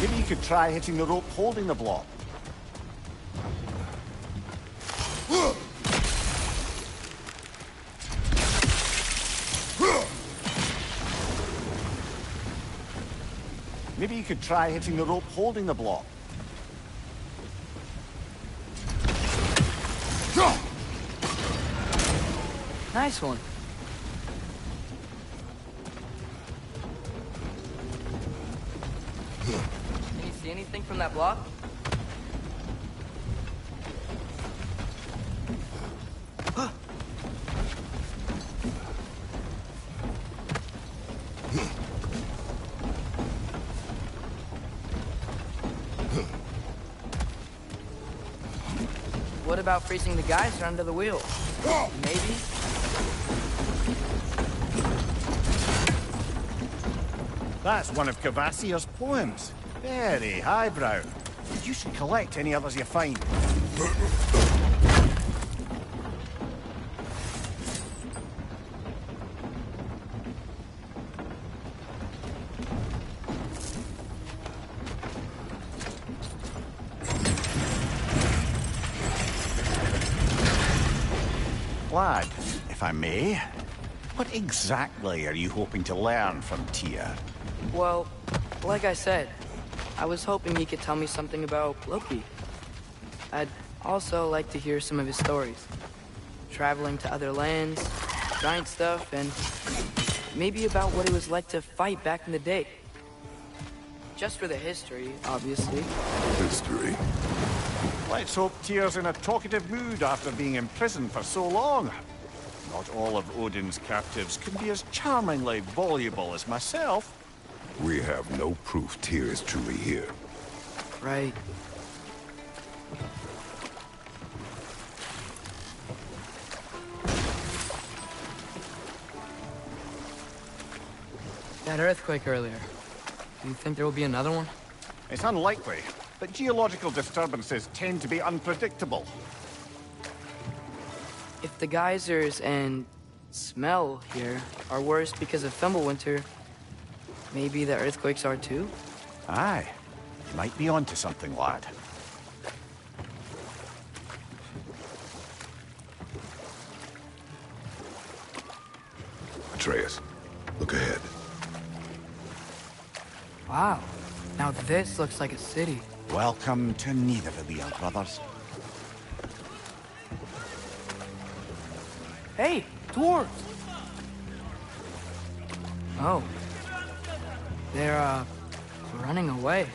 Maybe you could try hitting the rope holding the block. Maybe you could try hitting the rope holding the block. Nice one. Can you see anything from that block? What about freezing the geyser under the wheel? Maybe? That's one of Cavassier's poems. Very highbrow. You should collect any others you find. Lad, if I may, what exactly are you hoping to learn from Tyr? Well, like I said, I was hoping he could tell me something about Loki. I'd also like to hear some of his stories. Traveling to other lands, giant stuff, and maybe about what it was like to fight back in the day. Just for the history, obviously. History? Let's hope Tyr's in a talkative mood after being imprisoned for so long. Not all of Odin's captives can be as charmingly voluble as myself. We have no proof Tyr is truly here. Right. That earthquake earlier. Do you think there will be another one? It's unlikely, but geological disturbances tend to be unpredictable. If the geysers and smell here are worse because of Fimbulwinter, maybe the earthquakes are too? Aye. You might be onto something, lad. Atreus, look ahead. Wow. Now this looks like a city. Welcome to Nidavellir, brothers. Hey, dwarves! Oh. They're, running away.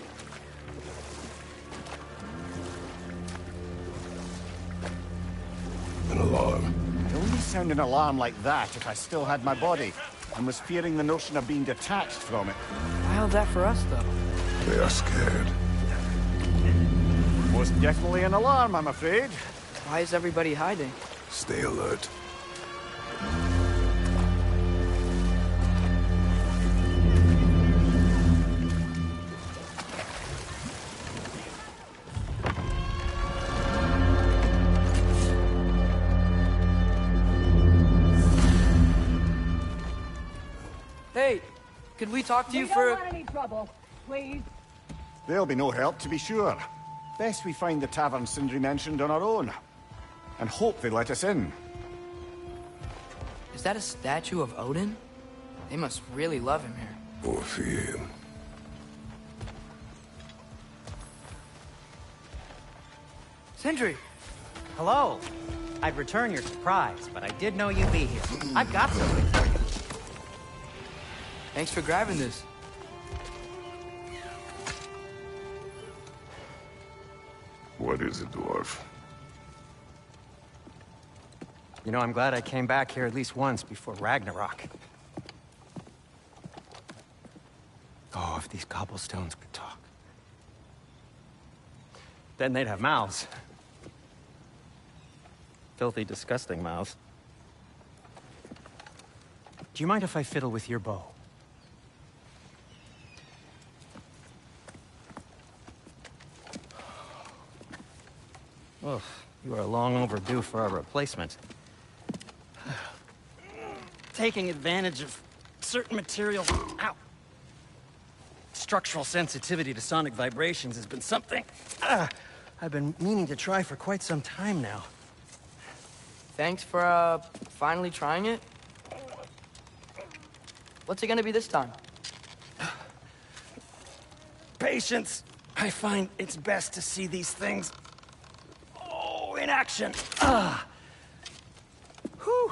An alarm. I'd only sound an alarm like that if I still had my body, and was fearing the notion of being detached from it. Why held that for us, though? They are scared. Most definitely an alarm, I'm afraid. Why is everybody hiding? Stay alert. Hey, could we talk to you We for... don't want any trouble, please. There'll be no help, to be sure. Best we find the tavern Sindri mentioned on our own. And hope they let us in. Is that a statue of Odin? They must really love him here. Or fear him. Sindri! Hello. I'd return your surprise, but I did know you'd be here. I've got something for you. Thanks for grabbing this. What is it, dwarf? You know, I'm glad I came back here at least once before Ragnarok. Oh, if these cobblestones could talk. Then they'd have mouths. Filthy, disgusting mouths. Do you mind if I fiddle with your bow? Oh, you are long overdue for a replacement. Taking advantage of certain materials. Ow! Structural sensitivity to sonic vibrations has been something I've been meaning to try for quite some time now. Thanks for, finally trying it. What's it gonna be this time? Patience. I find it's best to see these things, in action. Whew.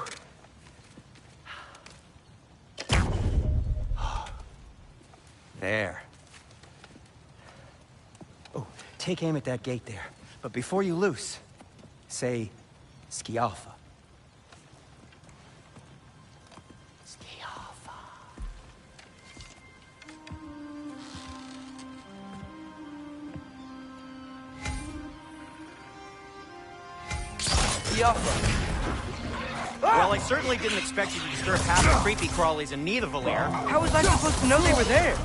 There. Oh, take aim at that gate there. But before you loose, say, Skialfa. Skialfa. Skialfa. Well, I certainly didn't expect you to disturb half the creepy crawlies in Nidavellir. How was I supposed to know they were there?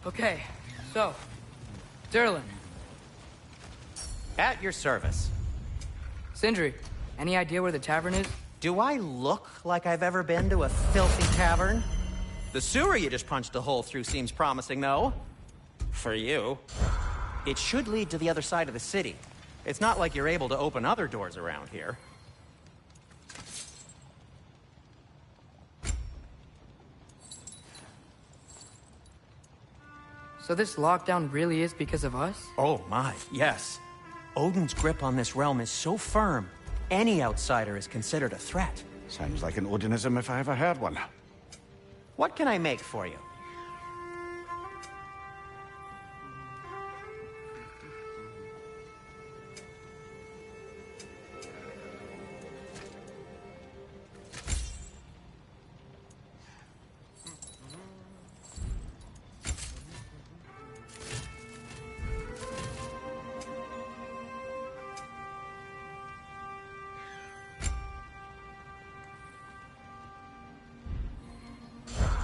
Okay, so, Durlin. At your service. Sindri, any idea where the tavern is? Do I look like I've ever been to a filthy tavern? The sewer you just punched a hole through seems promising, though. For you. It should lead to the other side of the city. It's not like you're able to open other doors around here. So this lockdown really is because of us? Oh my, yes. Odin's grip on this realm is so firm, any outsider is considered a threat. Sounds like an Odinism if I ever heard one. What can I make for you?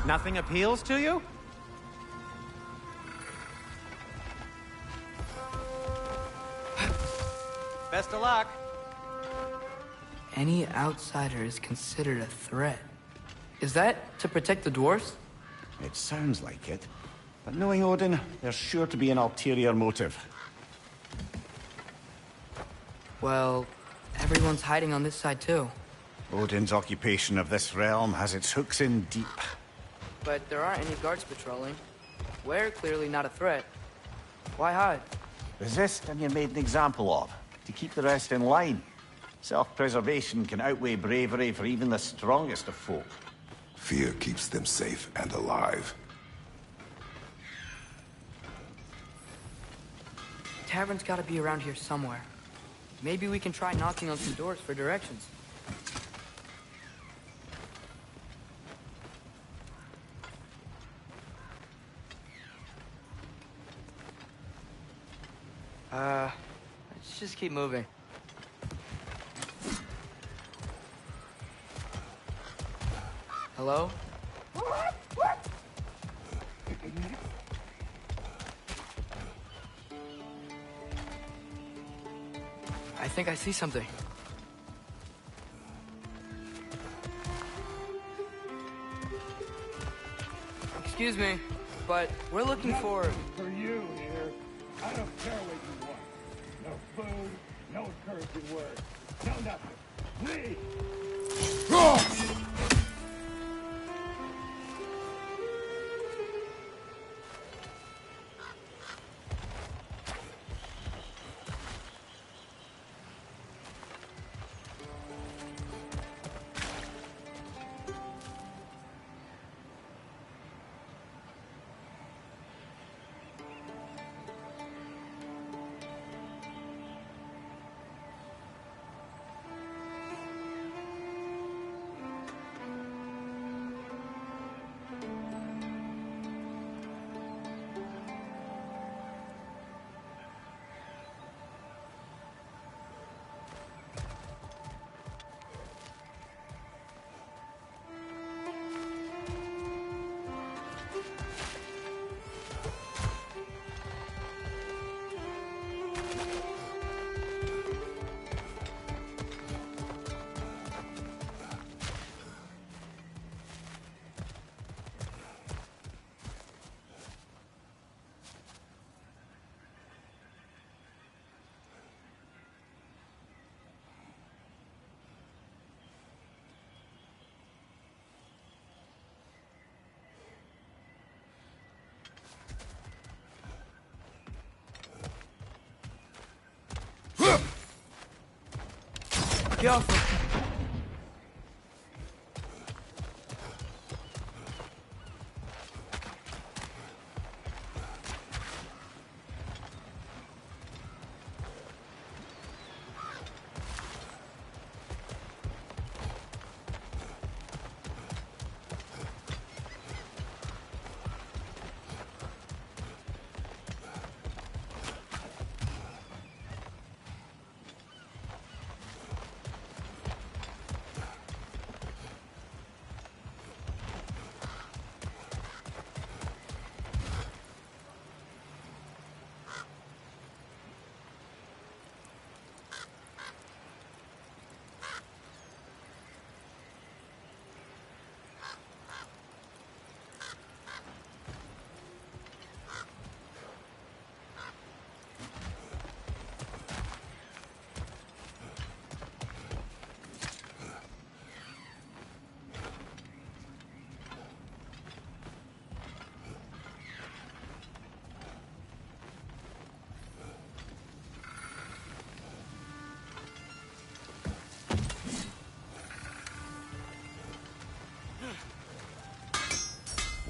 Nothing appeals to you? Best of luck. Any outsider is considered a threat. Is that to protect the dwarves? It sounds like it. But knowing Odin, there's sure to be an ulterior motive. Well, everyone's hiding on this side too. Odin's occupation of this realm has its hooks in deep. But there aren't any guards patrolling. We're clearly not a threat. Why hide? Resist and you're made an example of, to keep the rest in line. Self-preservation can outweigh bravery for even the strongest of folk. Fear keeps them safe and alive. Tavern's gotta be around here somewhere. Maybe we can try knocking on some doors for directions. Let's just keep moving. Hello? I think I see something. Excuse me, but we're looking for... For you here. I don't care what you want. No food, no encouraging words, no nothing. Please! Careful.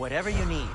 Whatever you need.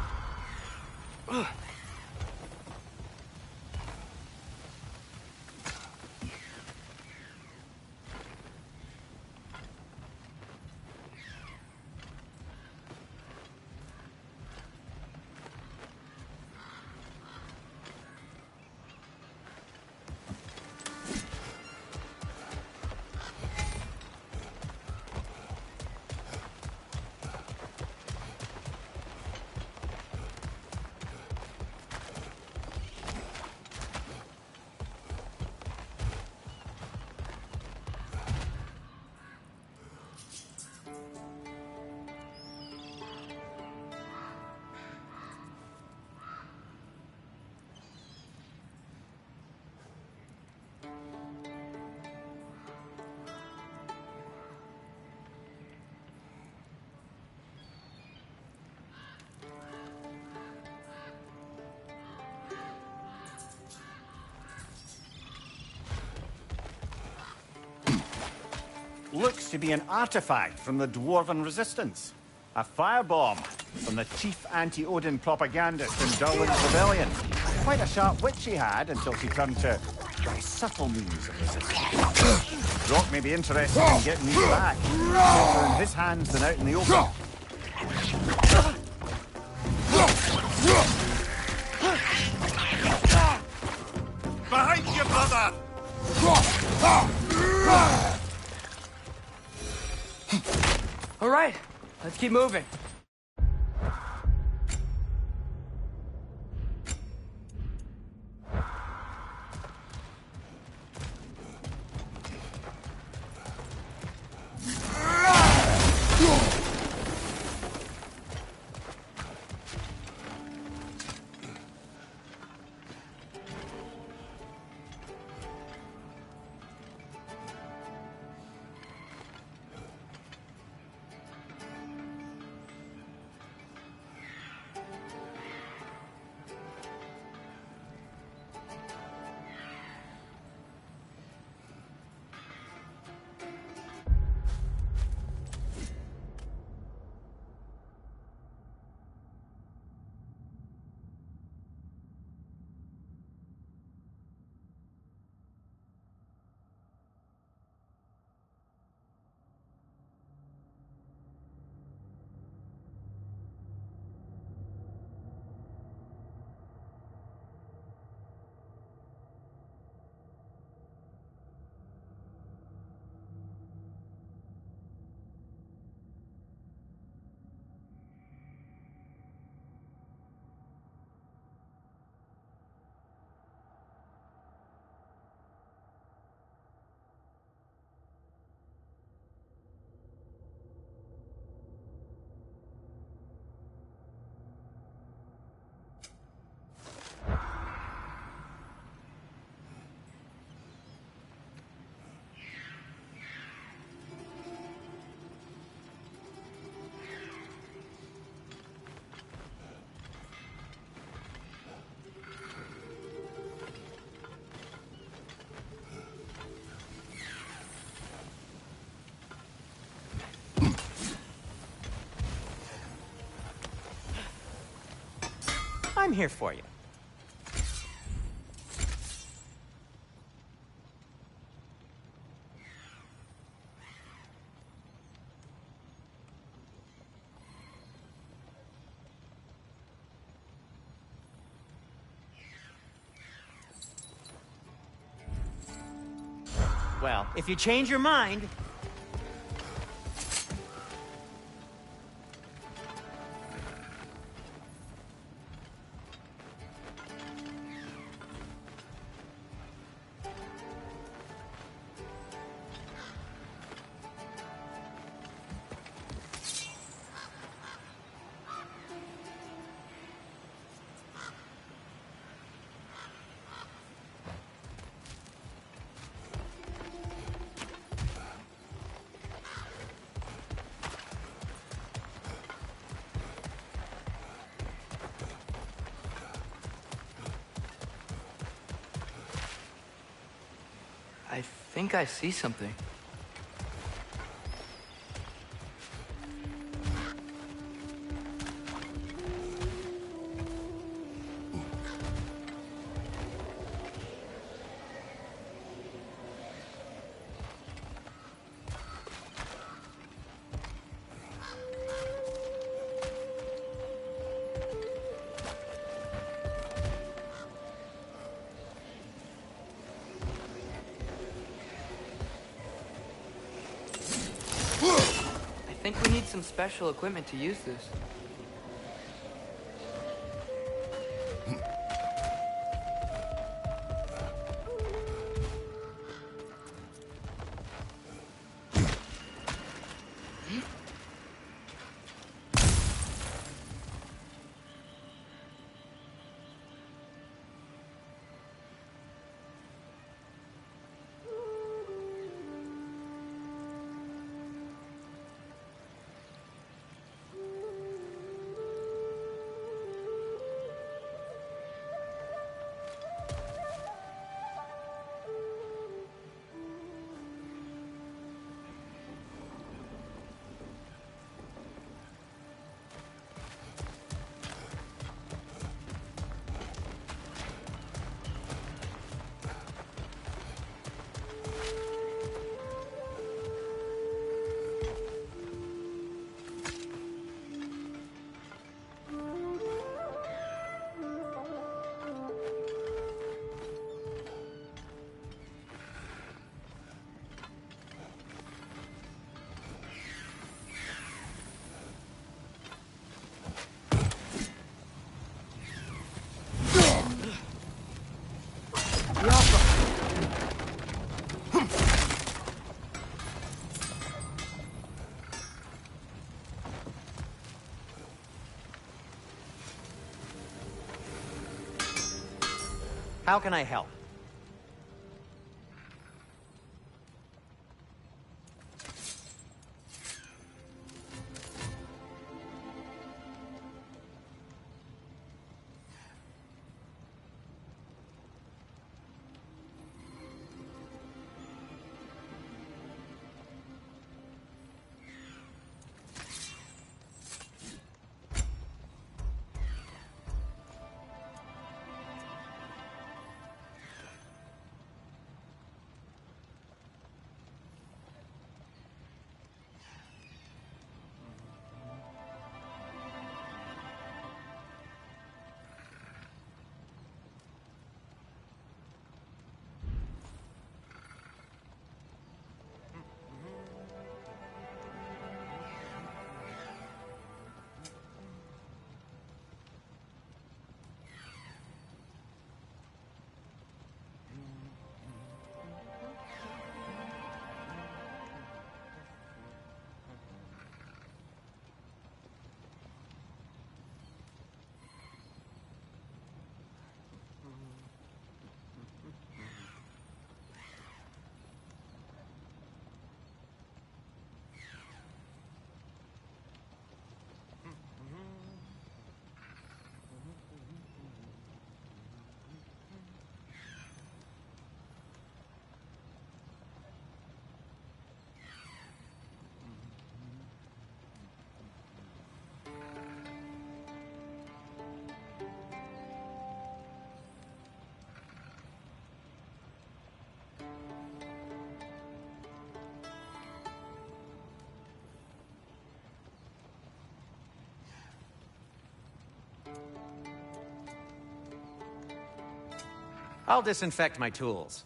Looks to be an artifact from the Dwarven Resistance. A firebomb from the chief anti-Odin propagandist in Durlin's rebellion. Quite a sharp wit she had until she turned to very subtle means of resistance. Rock may be interested in getting these back. Better in his hands than out in the open. Behind you, brother! All right, let's keep moving. I'm here for you. Well, if you change your mind... I think I see something. some special equipment to use this. How can I help? I'll disinfect my tools.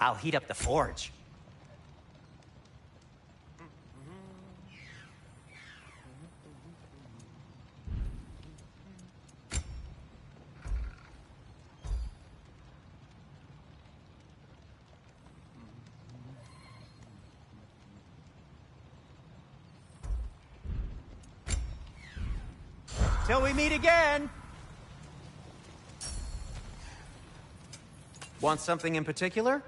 I'll heat up the forge. Till we meet again! Want something in particular?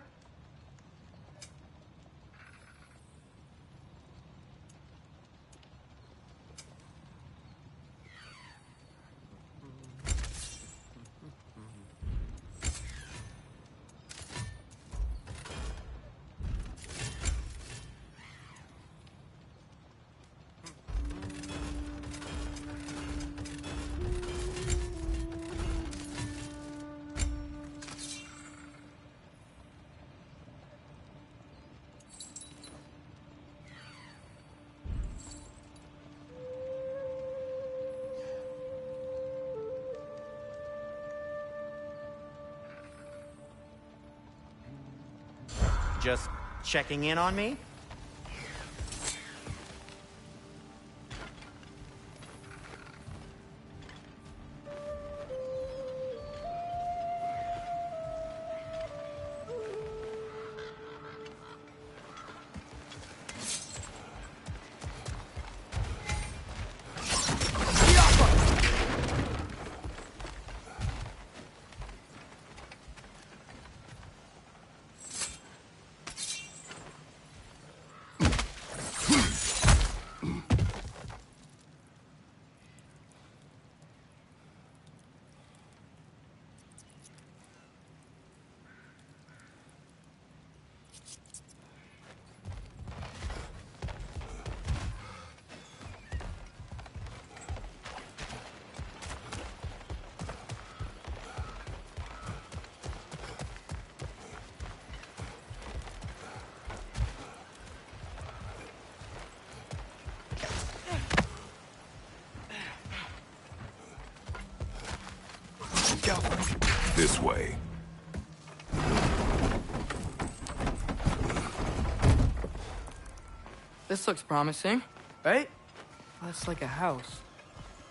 Just checking in on me? This way. This looks promising, right? That's like a house.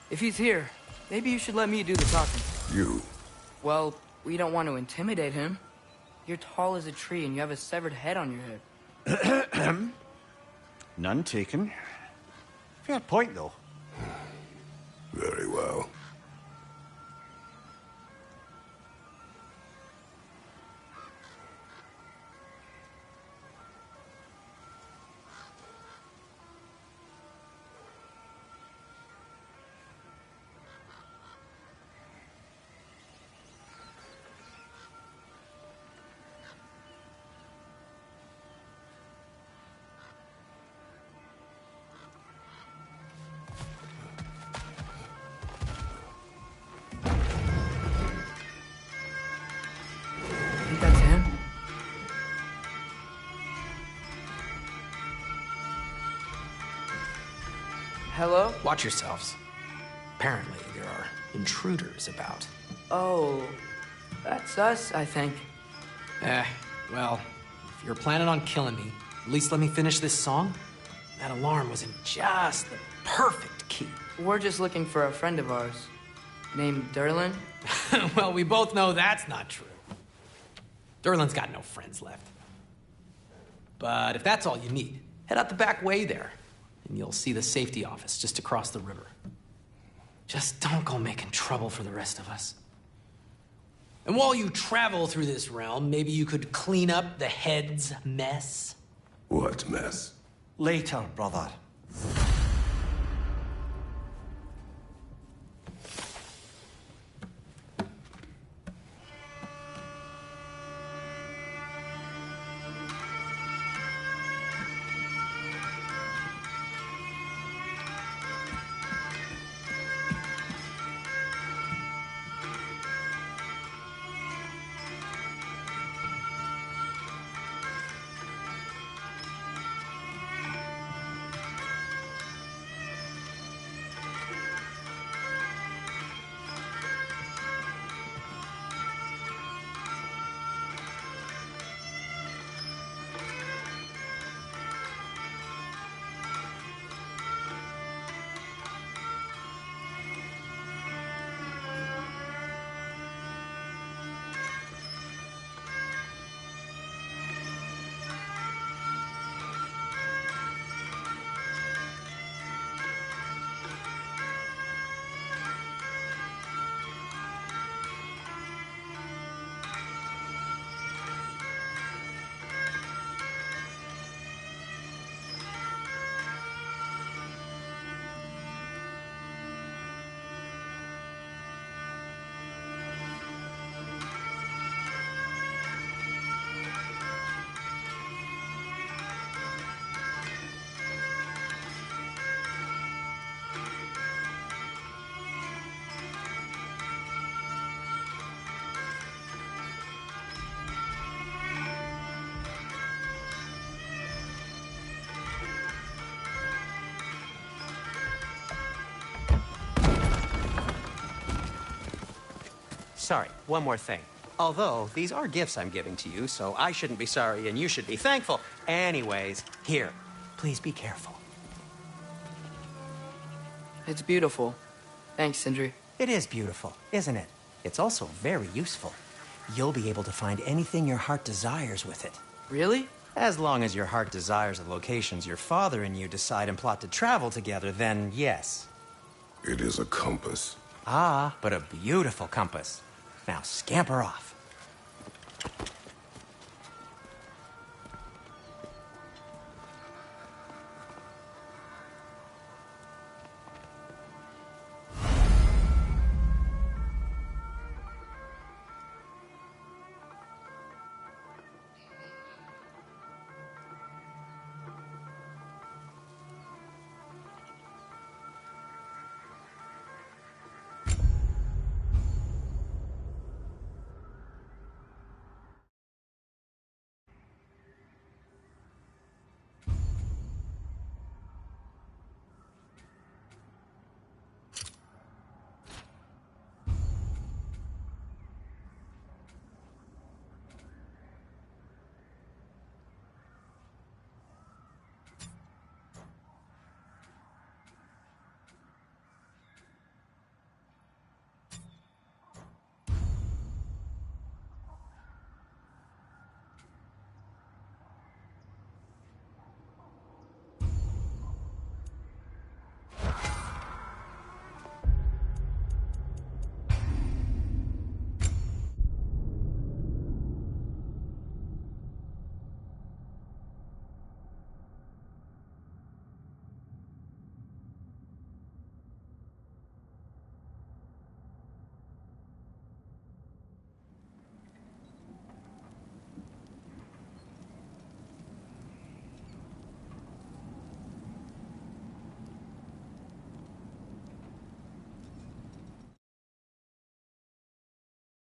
If he's here, maybe you should let me do the talking. You? Well, we don't want to intimidate him. You're tall as a tree and you have a severed head on your head. None taken. Fair point, though. Very well. Think that's him? Hello? Watch yourselves. Apparently, there are intruders about. Oh, that's us, I think. Well, if you're planning on killing me, at least let me finish this song. That alarm was in just the perfect key. We're just looking for a friend of ours named Durlin. Well, we both know that's not true. Durlin's got no friends left. But if that's all you need, head out the back way there, and you'll see the safety office just across the river. Just don't go making trouble for the rest of us. And while you travel through this realm, maybe you could clean up the head's mess? What mess? Later, brother. sorry, one more thing. Although, these are gifts I'm giving to you, so I shouldn't be sorry and you should be thankful. Anyways, here, please be careful. It's beautiful. Thanks, Sindri. It is beautiful, isn't it? It's also very useful. You'll be able to find anything your heart desires with it. Really? As long as your heart desires the locations your father and you decide and plot to travel together, then yes. It is a compass. Ah, but a beautiful compass. Now scamper off.